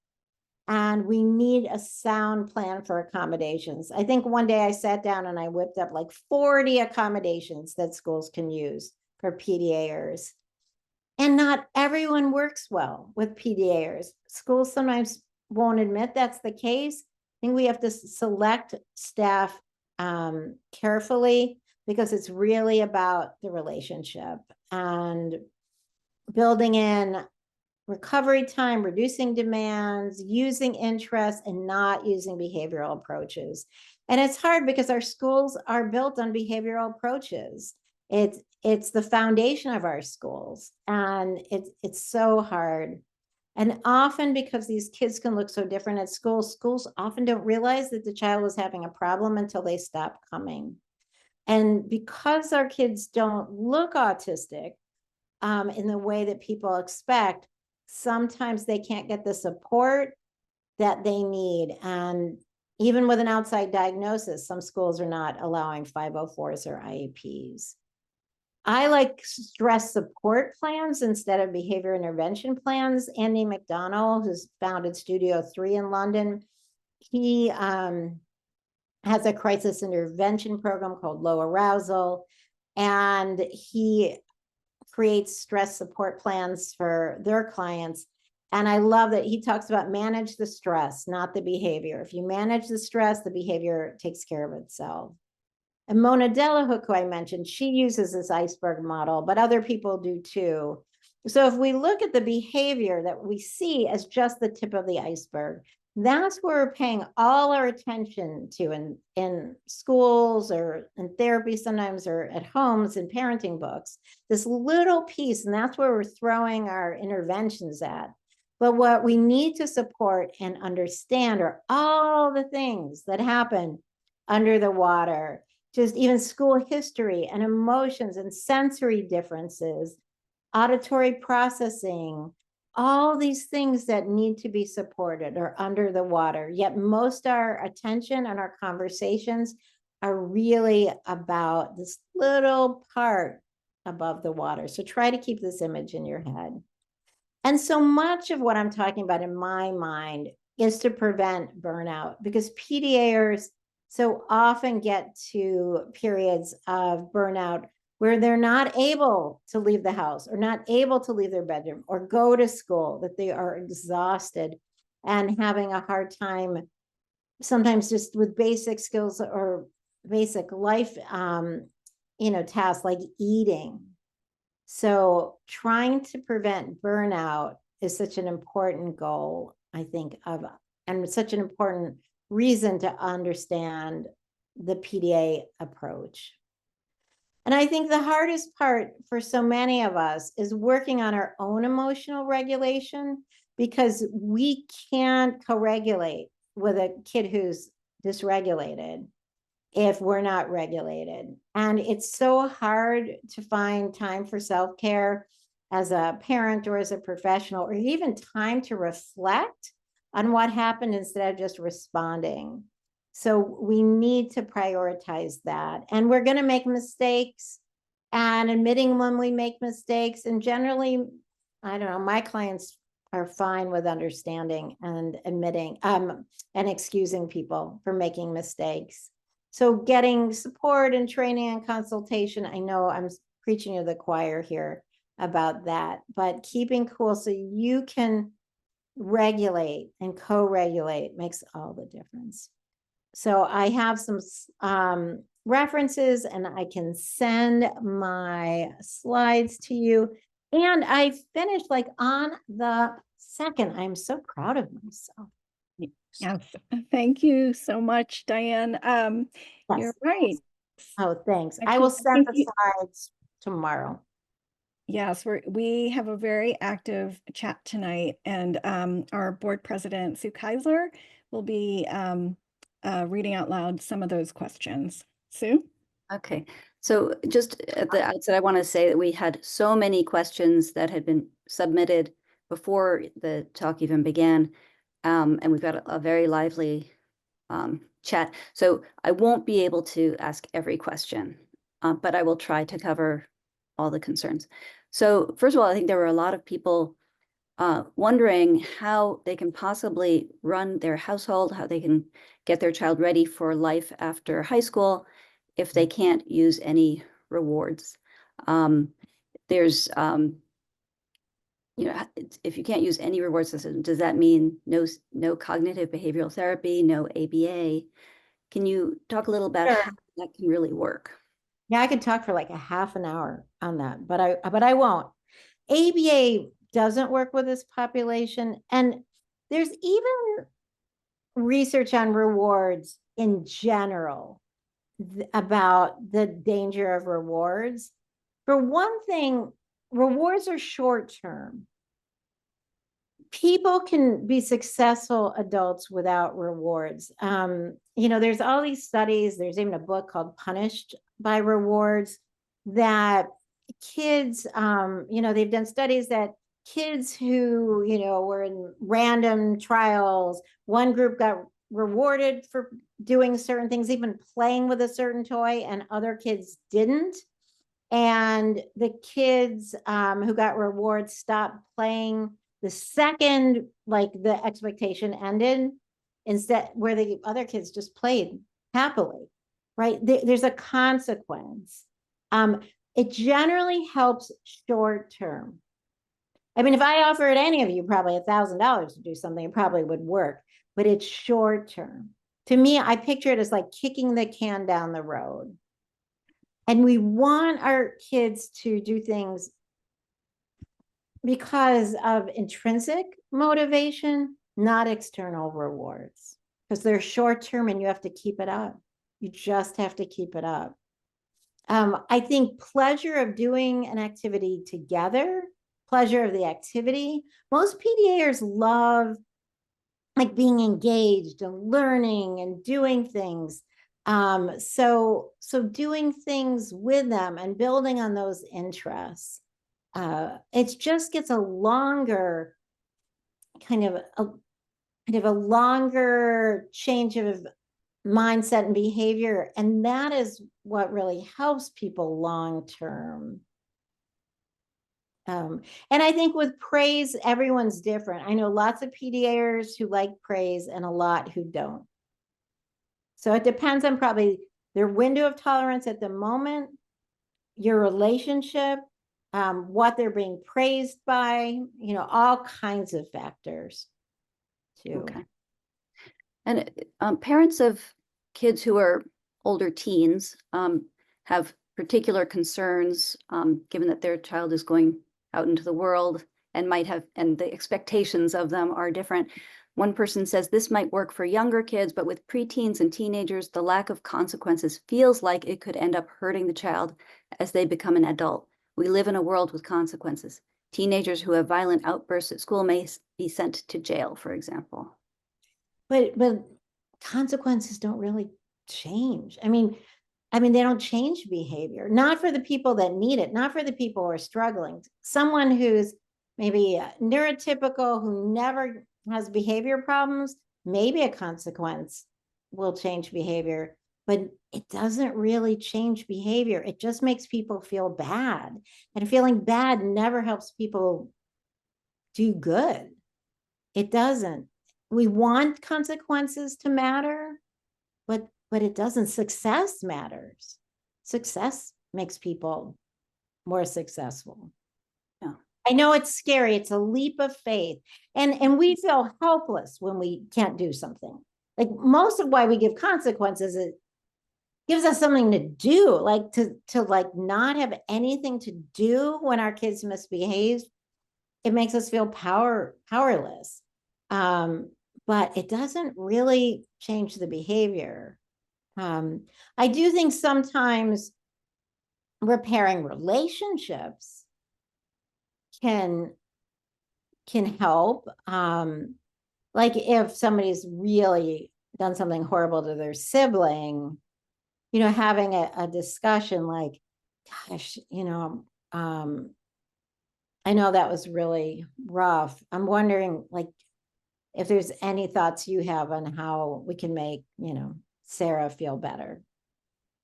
and we need a sound plan for accommodations. I think one day I sat down and I whipped up like 40 accommodations that schools can use for PDAers. And not everyone works well with PDAers. Schools sometimes won't admit that's the case. I think we have to select staff carefully, because it's really about the relationship and building in recovery time, reducing demands, using interest, and not using behavioral approaches. And it's hard because our schools are built on behavioral approaches. It's the foundation of our schools, and it's so hard. And often, because these kids can look so different at school, schools often don't realize that the child was having a problem until they stop coming. And because our kids don't look autistic in the way that people expect, sometimes they can't get the support that they need. And even with an outside diagnosis, some schools are not allowing 504s or IEPs. I like stress support plans instead of behavior intervention plans. Andy McDonald, who's founded Studio 3 in London, he has a crisis intervention program called Low Arousal, and he creates stress support plans for their clients. And I love that he talks about manage the stress, not the behavior. If you manage the stress, the behavior takes care of itself. And Mona Delahook, who I mentioned, she uses this iceberg model, but other people do too. So if we look at the behavior that we see as just the tip of the iceberg, that's where we're paying all our attention to in schools or in therapy sometimes, or at homes in parenting books, this little piece, and that's where we're throwing our interventions at. But what we need to support and understand are all the things that happen under the water, just even school history and emotions and sensory differences, auditory processing, all these things that need to be supported are under the water. Yet most our attention and our conversations are really about this little part above the water. So try to keep this image in your head. And so much of what I'm talking about in my mind is to prevent burnout, because PDAers so often get to periods of burnout where they're not able to leave the house or not able to leave their bedroom or go to school, that they are exhausted and having a hard time, sometimes just with basic skills or basic life, tasks like eating. So trying to prevent burnout is such an important goal, I think, and such an important reason to understand the PDA approach. And I think the hardest part for so many of us is working on our own emotional regulation, because we can't co-regulate with a kid who's dysregulated if we're not regulated. And it's so hard to find time for self-care as a parent or as a professional, or even time to reflect on what happened instead of just responding. So we need to prioritize that. And we're going to make mistakes, and admitting when we make mistakes. And generally, I don't know, my clients are fine with understanding and admitting and excusing people for making mistakes. So getting support and training and consultation, I know I'm preaching to the choir here about that, but keeping cool so you can regulate and co-regulate makes all the difference. So I have some references, and I can send my slides to you. And I finished like on the second. I'm so proud of myself. Yes, thank you so much, Diane. You're Yes. right. Oh, thanks. I Actually, will I send think the slides tomorrow. yes, we have a very active chat tonight, and our board president, Sue Keisler, will be reading out loud some of those questions. Sue? Okay, so just at the outset, I want to say that we had so many questions that had been submitted before the talk even began, and we've got a very lively chat. So I won't be able to ask every question, but I will try to cover all the concerns. So first of all, I think there were a lot of people wondering how they can possibly run their household, how they can get their child ready for life after high school if they can't use any rewards. There's, if you can't use any reward system, does that mean no cognitive behavioral therapy, no ABA? Can you talk a little about Sure. how that can really work? Yeah, I could talk for like a half an hour on that, but I won't. ABA doesn't work with this population, and there's even research on rewards in general about the danger of rewards. For one thing, rewards are short term. People can be successful adults without rewards. There's all these studies. There's even a book called Punished by Rewards that kids, they've done studies that kids who, were in random trials, one group got rewarded for doing certain things, even playing with a certain toy, and other kids didn't. And the kids who got rewards stopped playing the second, like, the expectation ended, instead, where the other kids just played happily, right? There's a consequence. It generally helps short term. I mean, if I offered any of you probably $1,000 to do something, it probably would work, but it's short term. To me, I picture it as like kicking the can down the road. And we want our kids to do things because of intrinsic motivation, not external rewards, because they're short term and you have to keep it up. You just have to keep it up. I think pleasure of doing an activity together, pleasure of the activity. Most PDAers love like being engaged and learning and doing things. So doing things with them and building on those interests. It just gets a longer kind of a longer change of mindset and behavior, and that is what really helps people long term. And I think with praise, everyone's different. I know lots of PDAers who like praise and a lot who don't. So it depends on probably their window of tolerance at the moment, your relationship, what they're being praised by, all kinds of factors too. Okay. And parents of kids who are older teens have particular concerns, given that their child is going out into the world and and the expectations of them are different. One person says this might work for younger kids, but with preteens and teenagers, the lack of consequences feels like it could end up hurting the child as they become an adult. We live in a world with consequences. Teenagers who have violent outbursts at school may be sent to jail, for example. But consequences don't really change. I mean, they don't change behavior, not for the people that need it, not for the people who are struggling. Someone who's maybe neurotypical, who never has behavior problems, maybe a consequence will change behavior, but it doesn't really change behavior. It just makes people feel bad. And feeling bad never helps people do good. It doesn't. We want consequences to matter, but it doesn't. Success matters. Success makes people more successful. Yeah. I know it's scary. It's a leap of faith. And we feel helpless when we can't do something. Like, most of why we give consequences, it gives us something to do, like to like not have anything to do when our kids misbehave. It makes us feel powerless. But it doesn't really change the behavior. I do think sometimes repairing relationships can help. Like if somebody's really done something horrible to their sibling, having a discussion like, gosh, I know that was really rough. I'm wondering, like, if there's any thoughts you have on how we can make, Sarah feel better.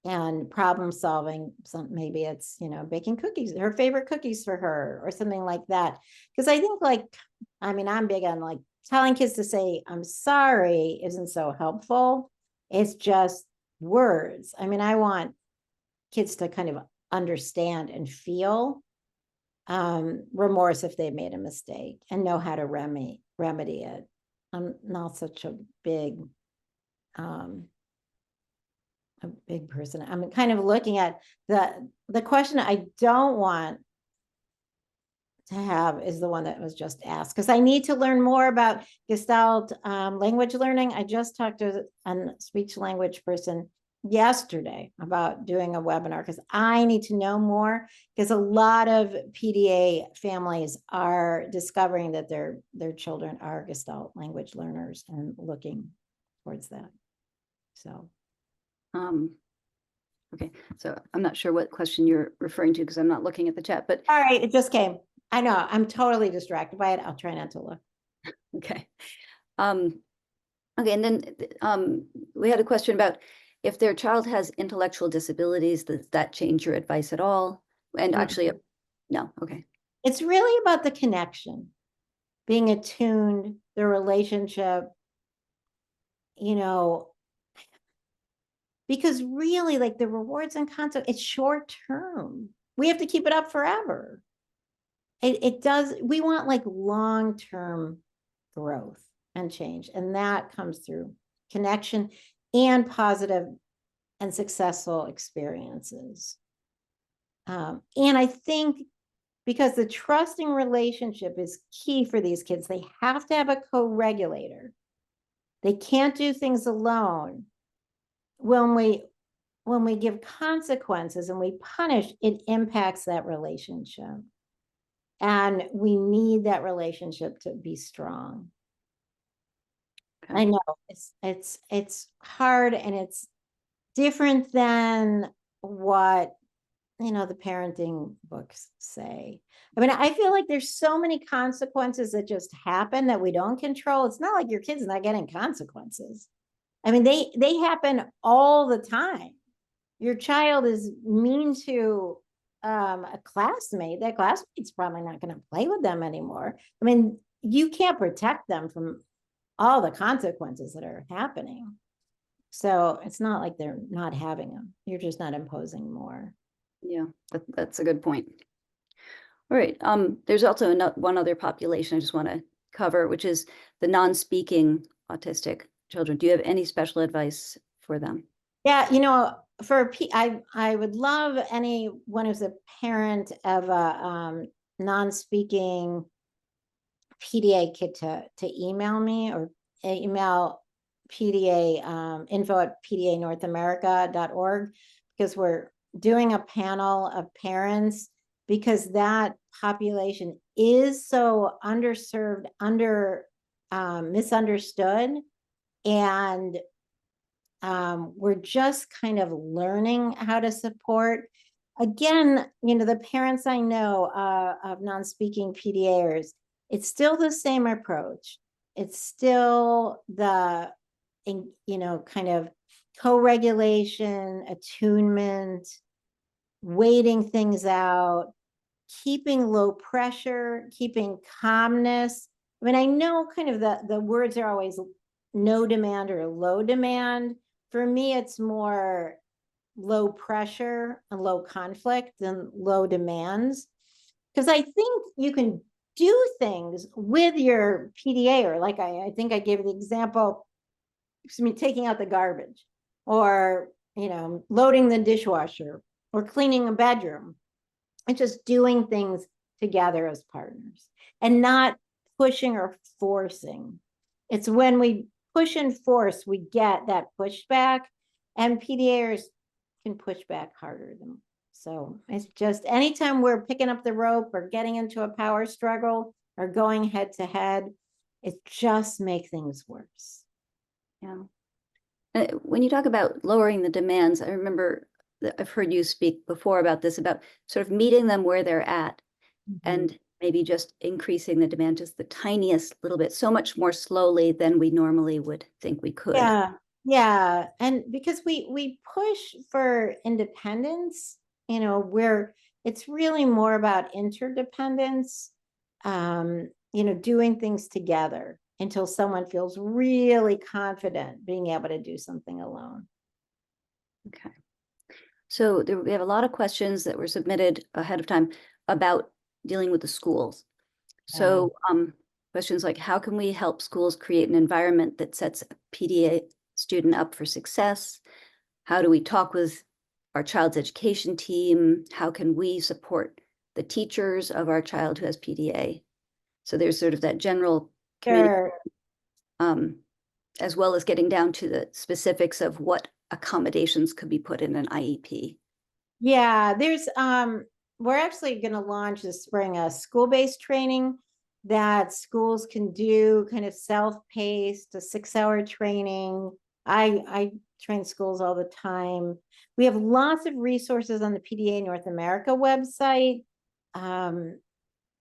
And problem solving, maybe it's, baking cookies, her favorite cookies for her, or something like that. Because I think, I'm big on like telling kids to say, I'm sorry, isn't so helpful. It's just words. I want kids to kind of understand and feel remorse if they made a mistake and know how to remedy it. I'm not such a big person. I'm kind of looking at the question I don't want to have is the one that was just asked, because I need to learn more about Gestalt language learning. I just talked to a speech language person yesterday about doing a webinar because I need to know more, because a lot of PDA families are discovering that their children are Gestalt language learners and looking towards that. So okay, so I'm not sure what question you're referring to because I'm not looking at the chat, but all right, it just came. I know I'm totally distracted by it. I'll try not to look. okay. Okay, and then we had a question about if their child has intellectual disabilities, does that change your advice at all? And actually, no, okay. It's really about the connection, being attuned, the relationship, you know, because really, like, the rewards and concept, it's short term. We have to keep it up forever. It does, we want like long-term growth and change, and that comes through connection and positive and successful experiences. And I think because the trusting relationship is key for these kids, they have to have a co-regulator. They can't do things alone. When we give consequences and we punish, it impacts that relationship. And we need that relationship to be strong. Okay. I know it's hard, and it's different than what, you know, the parenting books say. I mean, I feel like there's so many consequences that just happen that we don't control. It's not like your kid's not getting consequences. I mean, they happen all the time. Your child is mean to a classmate. That classmate's probably not going to play with them anymore. I mean, you can't protect them from all the consequences that are happening. So it's not like they're not having them. You're just not imposing more. Yeah, that's a good point. All right. There's also one other population I just want to cover, which is the non-speaking autistic children. Do you have any special advice for them? Yeah, you know, I would love anyone who's a parent of a non-speaking PDA kid to email me, or email PDA info at PDA North America.org, because we're doing a panel of parents, because that population is so underserved, misunderstood, and we're just kind of learning how to support. Again, you know, the parents I know of non-speaking PDAers, it's still the same approach. It's still the, you know, kind of co-regulation, attunement, waiting things out, keeping low pressure, keeping calmness. I mean, I know kind of the words are always no demand or low demand. For me, it's more low pressure and low conflict than low demands. Because I think you can do things with your PDA, or like I think I gave the example, taking out the garbage, or, you know, loading the dishwasher, or cleaning a bedroom, and just doing things together as partners and not pushing or forcing. It's when we push and force, we get that pushback, and PDAers can push back harder than. So it's just anytime we're picking up the rope or getting into a power struggle or going head to head, it just makes things worse. Yeah. When you talk about lowering the demands, I remember that I've heard you speak before about this, about sort of meeting them where they're at, and maybe just increasing the demand just the tiniest little bit, so much more slowly than we normally would think we could. Yeah. And because we push for independence, you know, where it's really more about interdependence, you know, doing things together until someone feels really confident being able to do something alone. Okay. So we have a lot of questions that were submitted ahead of time about dealing with the schools. So questions like, how can we help schools create an environment that sets a PDA student up for success? How do we talk with our child's education team? How can we support the teachers of our child who has PDA? So there's sort of that general community, as well as getting down to the specifics of what accommodations could be put in an IEP? Yeah, there's we're actually going to launch this spring a school-based training that schools can do, kind of self-paced, a 6-hour training. I train schools all the time. We have lots of resources on the PDA North America website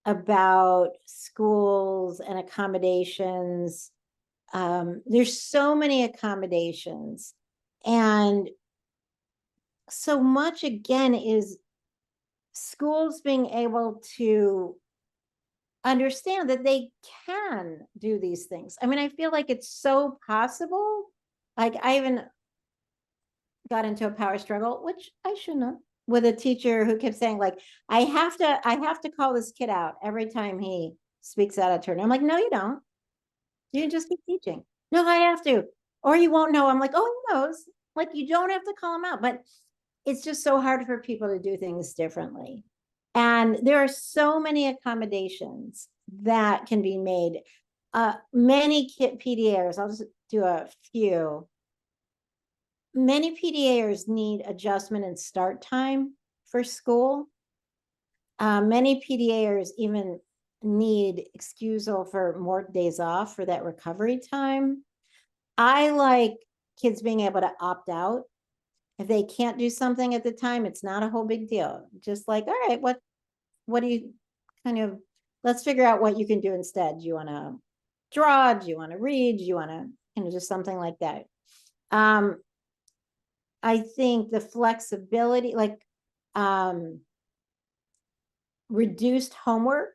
about schools and accommodations. There's so many accommodations, and so much again is schools being able to understand that they can do these things. I mean, I feel like it's so possible. Like I even got into a power struggle, which I shouldn't have, with a teacher who kept saying, like, I have to call this kid out every time he speaks out of turn. I'm like, no, you don't. You just keep teaching. No, I have to, or you won't know. I'm like, oh, he knows. Like, you don't have to call him out, but it's just so hard for people to do things differently. And there are so many accommodations that can be made. Many PDAs, I'll just do a few. Many PDAs need adjustment and start time for school. Many PDAs even need excusal for more days off for that recovery time. I like kids being able to opt out. If they can't do something at the time, it's not a whole big deal. Just like, all right, what do you kind of, let's figure out what you can do instead. Do you want to draw? Do you want to read? Do you want to, just something like that. I think the flexibility, like reduced homework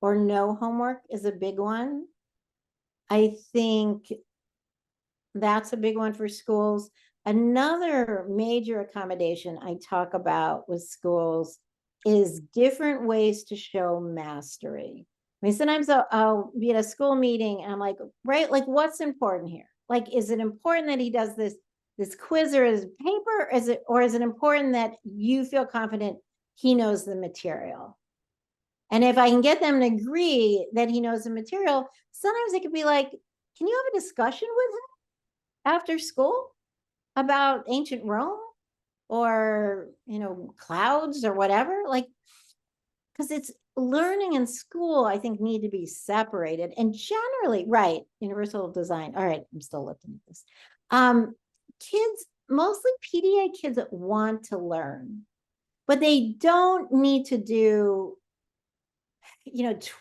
or no homework is a big one. I think that's a big one for schools. Another major accommodation I talk about with schools is different ways to show mastery. I mean, sometimes I'll be at a school meeting and I'm like, right, like what's important here? Like, is it important that he does this quiz or his paper? Or is it important that you feel confident he knows the material? And if I can get them to agree that he knows the material, sometimes it could be like, can you have a discussion with him after school about ancient Rome or, clouds or whatever? Like, because it's learning in school, I think, need to be separated. And generally, right, universal design. All right, I'm still looking at this. Kids, mostly PDA kids that want to learn, but they don't need to do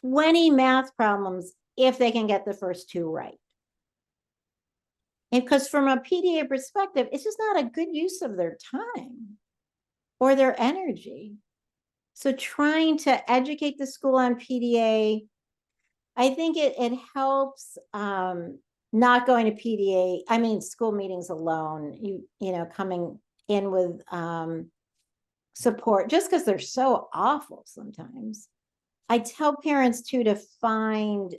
20 math problems if they can get the first 2 right. And because from a PDA perspective, it's just not a good use of their time or their energy. So trying to educate the school on PDA, I think it helps not going to PDA, I mean, school meetings alone, coming in with support, just because they're so awful sometimes. I tell parents too to find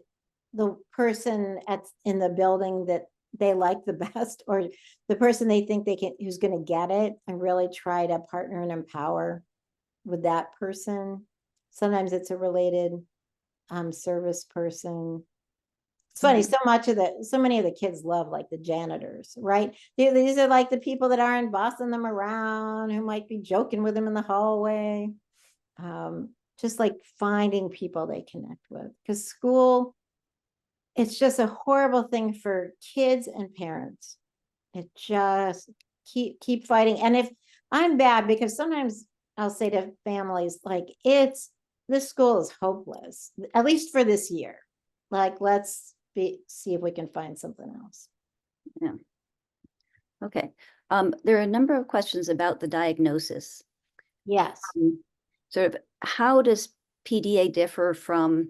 the person in the building that they like the best, or the person they think who's going to get it, and really try to partner and empower with that person. Sometimes it's a related service person. It's funny, so many of the kids love like the janitors, right? These are like the people that aren't bossing them around, who might be joking with them in the hallway. Just like finding people they connect with, because school, it's just a horrible thing for kids and parents. It just keep fighting. And if I'm bad, because sometimes I'll say to families, like, this school is hopeless, at least for this year. Like, let's see if we can find something else. Yeah. Okay. There are a number of questions about the diagnosis. Yes. Sort of, how does PDA differ from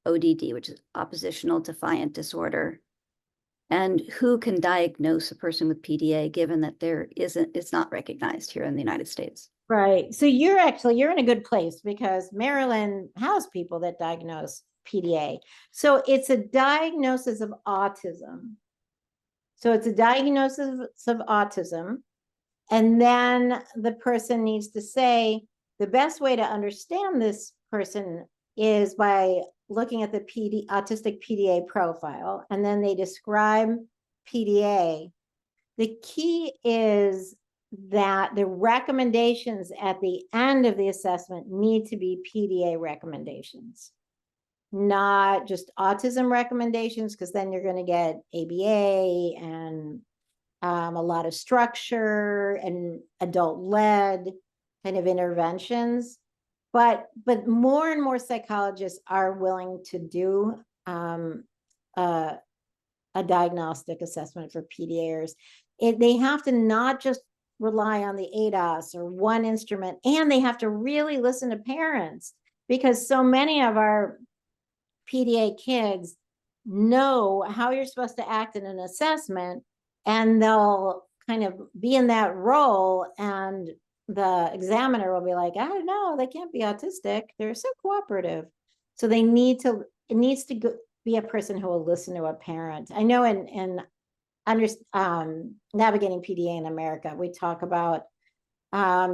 ODD, which is oppositional defiant disorder? And who can diagnose a person with PDA, given that it's not recognized here in the United States? Right. So you're in a good place, because Maryland has people that diagnose PDA. So it's a diagnosis of autism. And then the person needs to say, the best way to understand this person is by looking at the autistic PDA profile. And then they describe PDA. the key is that the recommendations at the end of the assessment need to be PDA recommendations, not just autism recommendations, because then you're going to get ABA and a lot of structure and adult-led kind of interventions. But more and more psychologists are willing to do a diagnostic assessment for PDAers. They have to not just rely on the ADOS or one instrument, and they have to really listen to parents, because so many of our PDA kids know how you're supposed to act in an assessment, and they'll kind of be in that role, and the examiner will be like, I don't know, they can't be autistic, they're so cooperative. So they need to, it needs to be a person who will listen to a parent. I know in Navigating PDA in America, we talk about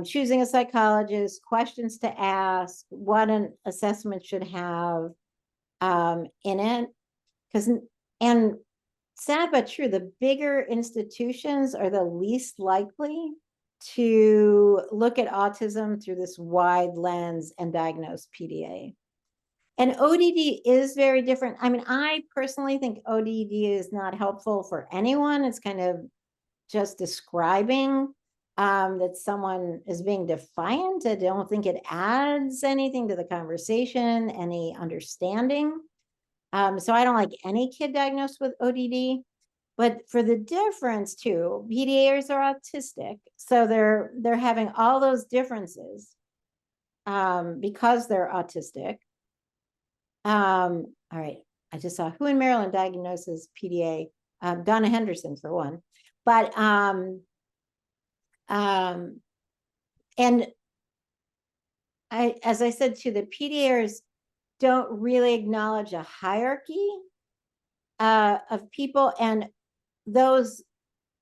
choosing a psychologist, questions to ask, what an assessment should have in it. And sad but true, the bigger institutions are the least likely to look at autism through this wide lens and diagnose PDA. And ODD is very different. I mean, I personally think ODD is not helpful for anyone. It's kind of just describing that someone is being defiant. I don't think it adds anything to the conversation, any understanding. So I don't like any kid diagnosed with ODD. But for the difference too, PDAers are autistic. So they're having all those differences because they're autistic. All right, I just saw who in Maryland diagnoses PDA. Donna Henderson for one. But and as I said too, the PDAers don't really acknowledge a hierarchy of people, and those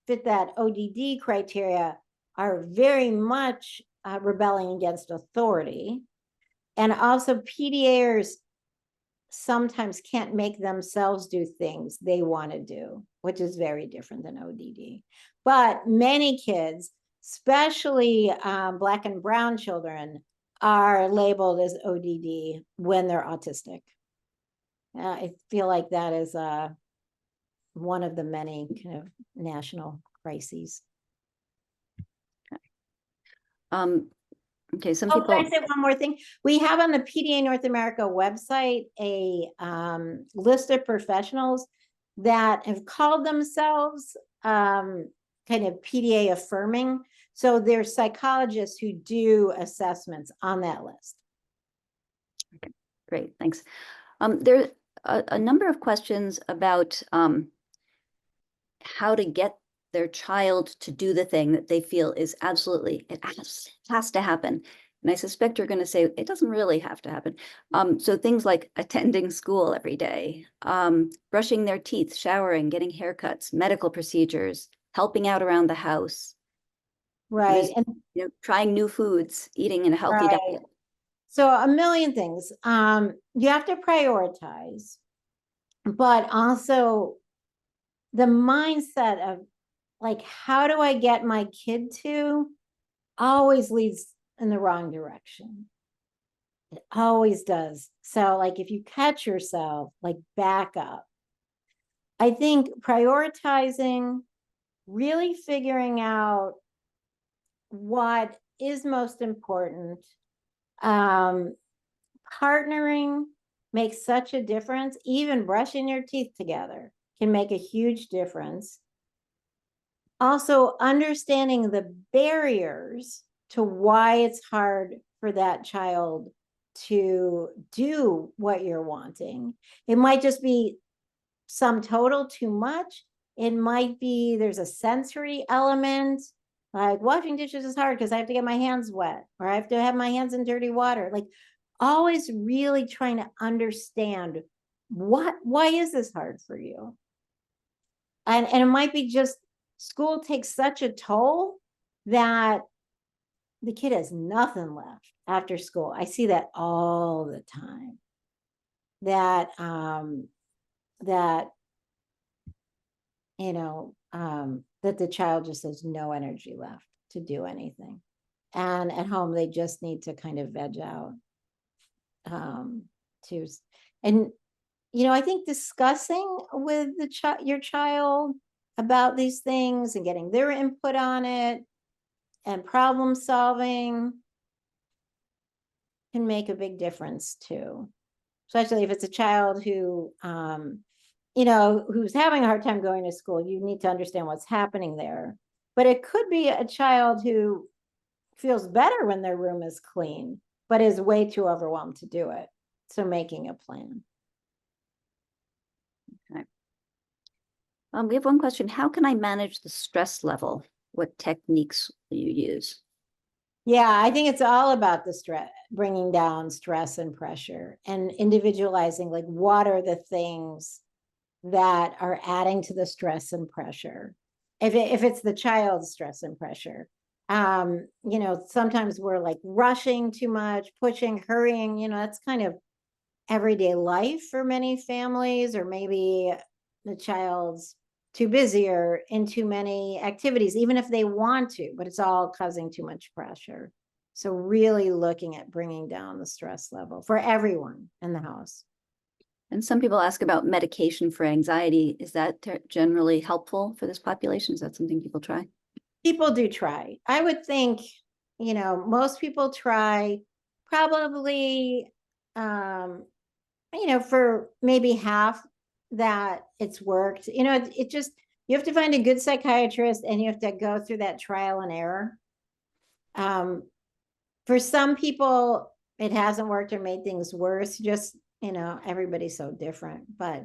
fit that ODD criteria are very much rebelling against authority. And also PDAers sometimes can't make themselves do things they want to do, which is very different than ODD. But many kids, especially Black and brown children, are labeled as ODD when they're autistic. I feel like that is one of the many kind of national crises. Okay, some Can people. I say one more thing? We have on the PDA North America website a list of professionals that have called themselves kind of PDA affirming. So there's psychologists who do assessments on that list. Okay, great, thanks. There are a number of questions about how to get their child to do the thing that they feel is absolutely, it has to happen. And I suspect you're going to say it doesn't really have to happen. So things like attending school every day, brushing their teeth, showering, getting haircuts, medical procedures, helping out around the house. Right. And trying new foods, eating in a healthy diet. So a million things. You have to prioritize, but also the mindset of like, how do I get my kid to, always leads in the wrong direction. It always does. So like, if you catch yourself, like back up. I think prioritizing, really figuring out what is most important. Partnering makes such a difference. Even brushing your teeth together can make a huge difference. Also, understanding the barriers to why it's hard for that child to do what you're wanting. It might just be sum total too much. It might be there's a sensory element, like washing dishes is hard because I have to get my hands wet, or I have to have my hands in dirty water. Like always really trying to understand why is this hard for you? And it might be just school takes such a toll that the kid has nothing left after school. I see that all the time. That that the child just has no energy left to do anything. And at home, they just need to kind of veg out. And, I think discussing with your child about these things and getting their input on it and problem solving can make a big difference too. Especially if it's a child who, who's having a hard time going to school, you need to understand what's happening there. But it could be a child who feels better when their room is clean, but is way too overwhelmed to do it. So making a plan. Okay. We have one question. How can I manage the stress level? What techniques will you use? Yeah, I think it's all about the stress, bringing down stress and pressure and individualizing, like, what are the things that are adding to the stress and pressure? If it's the child's stress and pressure, sometimes we're like rushing too much, pushing, hurrying, that's kind of everyday life for many families, or maybe the child's too busy or in too many activities, even if they want to, but it's all causing too much pressure. So really looking at bringing down the stress level for everyone in the house. And some people ask about medication for anxiety. Is that generally helpful for this population? Is that something people try? People do try. I would think, most people try probably, for maybe half that it's worked. It just, you have to find a good psychiatrist and you have to go through that trial and error. For some people, it hasn't worked or made things worse. Just, everybody's so different, but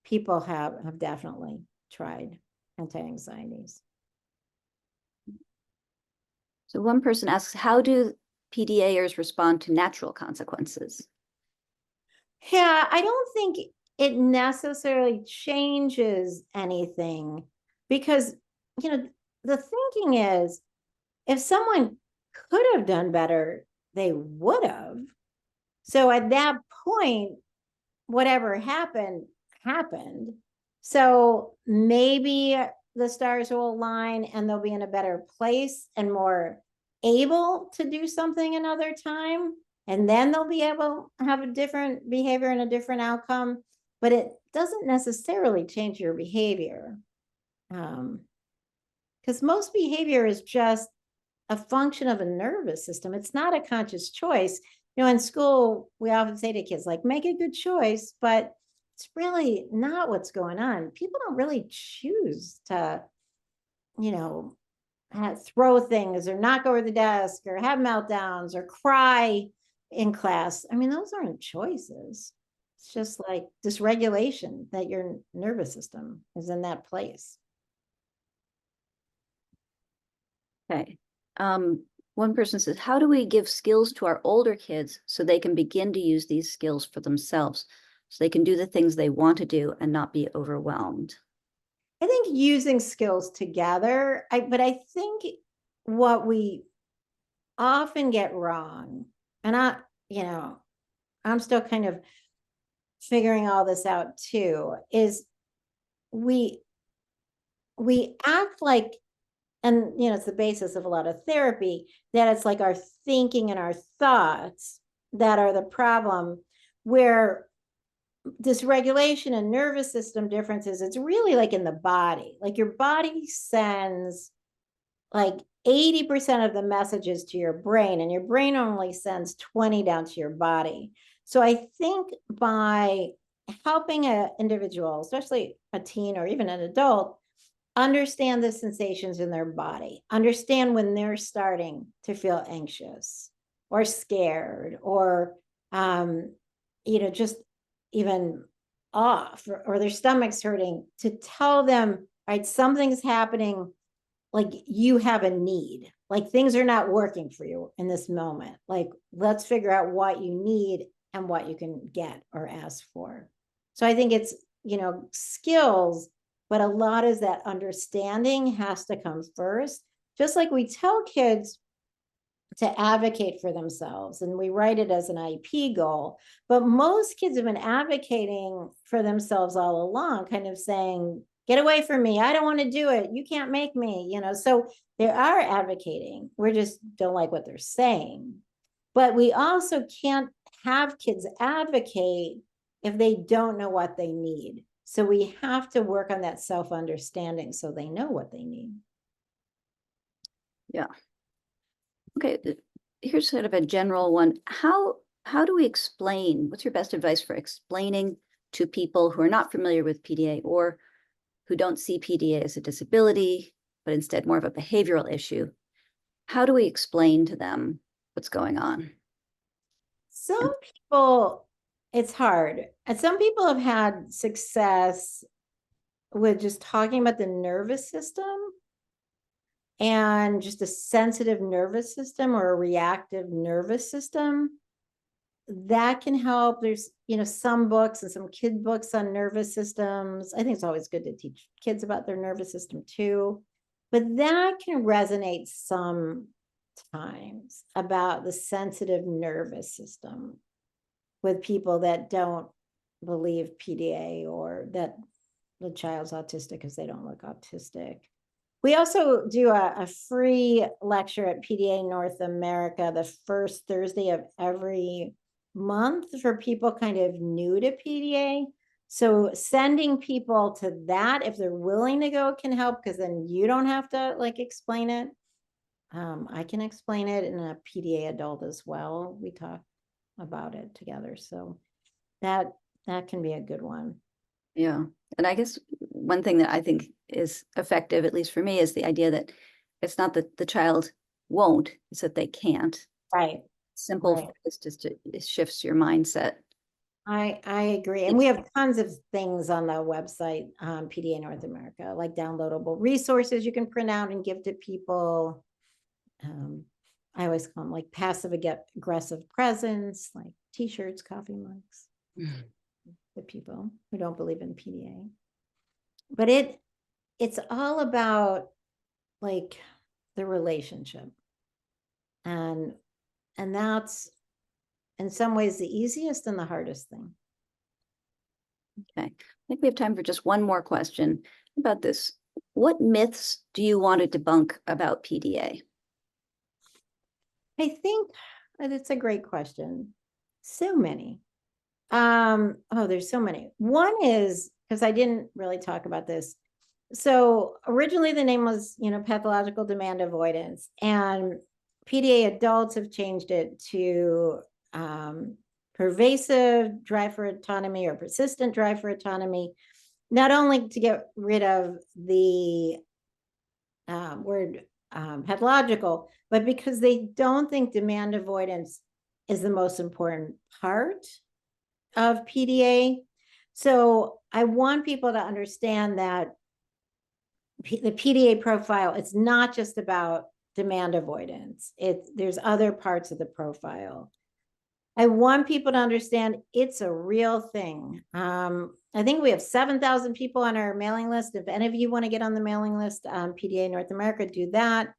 people have definitely tried anti-anxieties. So one person asks, how do PDAers respond to natural consequences? Yeah, I don't think it necessarily changes anything, because, the thinking is, if someone could have done better, they would have. So at that point, whatever happened. So maybe the stars will align and they'll be in a better place and more able to do something another time. And then they'll be able to have a different behavior and a different outcome. But it doesn't necessarily change your behavior. Because most behavior is just a function of a nervous system. It's not a conscious choice. In school, we often say to kids, like, make a good choice, but it's really not what's going on. People don't really choose to, throw things or knock over the desk or have meltdowns or cry in class. I mean, those aren't choices. It's just like dysregulation, that your nervous system is in that place. Okay. One person says, how do we give skills to our older kids so they can begin to use these skills for themselves, so they can do the things they want to do and not be overwhelmed? I think using skills together, but I think what we often get wrong, and I'm still kind of figuring all this out too, is we act like, and it's the basis of a lot of therapy, that it's like our thinking and our thoughts that are the problem, where dysregulation and nervous system differences, it's really like in the body. Like, your body sends like 80% of the messages to your brain, and your brain only sends 20 down to your body. So I think by helping an individual, especially a teen or even an adult, understand the sensations in their body, understand when they're starting to feel anxious or scared, or just even off, or their stomach's hurting, to tell them, right, something's happening, like, you have a need, like, things are not working for you in this moment, like, let's figure out what you need and what you can get or ask for. So I think it's, skills, but a lot is that understanding has to come first. Just like we tell kids to advocate for themselves, and we write it as an IEP goal, but most kids have been advocating for themselves all along, kind of saying, Get away from me. I don't want to do it. You can't make me, you know. So they are advocating. We just don't like what they're saying. But we also can't have kids advocate if they don't know what they need. So we have to work on that self-understanding so they know what they need. Yeah. Okay, here's sort of a general one. How do we explain, what's your best advice for explaining to people who are not familiar with PDA or who don't see PDA as a disability, but instead more of a behavioral issue? How do we explain to them what's going on? Some people, it's hard. And some people have had success with just talking about the nervous system and just a sensitive nervous system or a reactive nervous system. That can help. There's, you know, some books and some kid books on nervous systems. I think it's always good to teach kids about their nervous system too. But that can resonate sometimes about the sensitive nervous system with people that don't believe PDA or that the child's autistic because they don't look autistic. We also do a free lecture at PDA North America the first Thursday of every month for people kind of new to PDA. So sending people to that, if they're willing to go, can help, because then you don't have to like explain it. I can explain it in a PDA adult as well. We talk about it together. So that can be a good one. Yeah. And I guess one thing that I think is effective, at least for me, is the idea that it's not that the child won't, it's that they can't. Right. Simple, Right. it's just, it shifts your mindset. I agree. And we have tons of things on the website, PDA North America, like downloadable resources you can print out and give to people. I always call them like passive aggressive presents, like t-shirts, coffee mugs, to people who don't believe in PDA. But it's all about like the relationship. And that's in some ways the easiest and the hardest thing. Okay, I think we have time for just one more question about this. What myths do you want to debunk about PDA? I think that's a great question. So many. Oh, there's so many. One is, because I didn't really talk about this. So originally the name was, you know, Pathological Demand Avoidance, and PDA adults have changed it to Pervasive Drive for Autonomy or Persistent Drive for Autonomy, not only to get rid of the word pathological, but because they don't think demand avoidance is the most important part of PDA. So I want people to understand that the PDA profile, it's not just about demand avoidance. There's other parts of the profile. I want people to understand it's a real thing. I think we have 7,000 people on our mailing list. If any of you want to get on the mailing list, PDA North America, do that.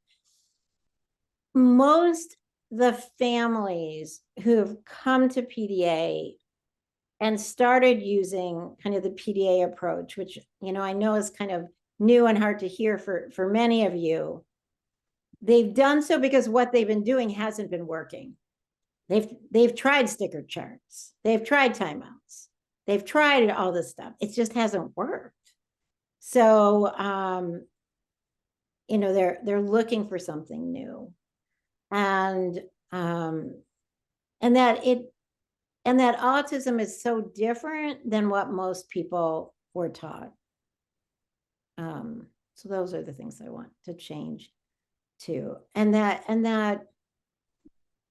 Most the families who have come to PDA and started using kind of the PDA approach, which, you know, I know is kind of new and hard to hear for many of you, they've done so because what they've been doing hasn't been working. They've tried sticker charts, they've tried timeouts, they've tried all this stuff. It just hasn't worked. So you know, they're looking for something new, and that autism is so different than what most people were taught. So those are the things I want to change too, and that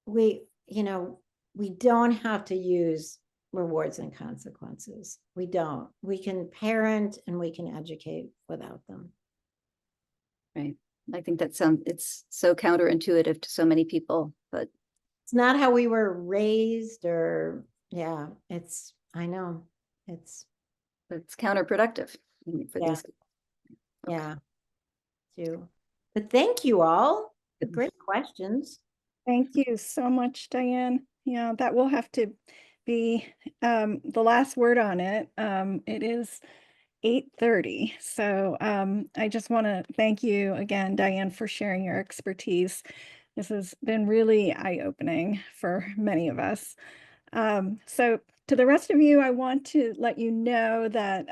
we, you know, we don't have to use rewards and consequences. We don't. We can parent and we can educate without them. Right. I think that it's so counterintuitive to so many people, but it's not how we were raised, or yeah, I know it's counterproductive for these. Okay. Yeah. Too. But thank you all. Great questions. Thank you so much, Diane. Yeah, that will have to be the last word on it. It is 8:30. So I just want to thank you again, Diane, for sharing your expertise. This has been really eye-opening for many of us. So to the rest of you, I want to let you know that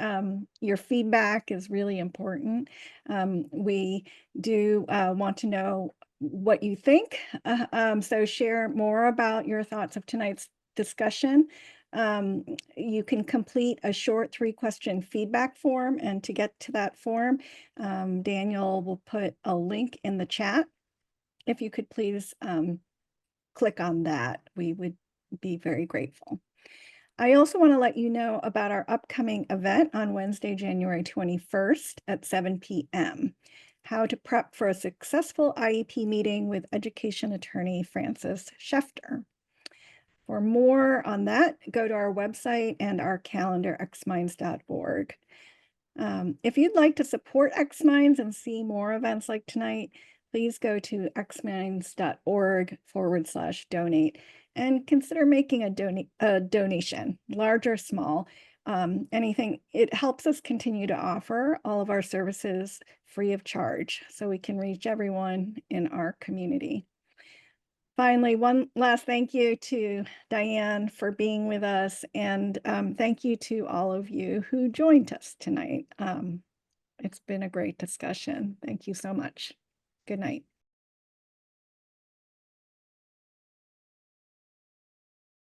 your feedback is really important. We do want to know what you think. So share more about your thoughts of tonight's discussion. You can complete a short 3-question feedback form, and to get to that form, Daniel will put a link in the chat. If you could please click on that, we would be very grateful. I also want to let you know about our upcoming event on Wednesday, January 21st at 7 p.m. How to prep for a successful IEP meeting with education attorney Francis Schefter. For more on that, go to our website and our calendar, xminds.org. If you'd like to support xMinds and see more events like tonight, please go to xminds.org/donate and consider making a donation, large or small. Anything, it helps us continue to offer all of our services free of charge so we can reach everyone in our community. Finally, one last thank you to Diane for being with us, and thank you to all of you who joined us tonight. It's been a great discussion. Thank you so much. Good night.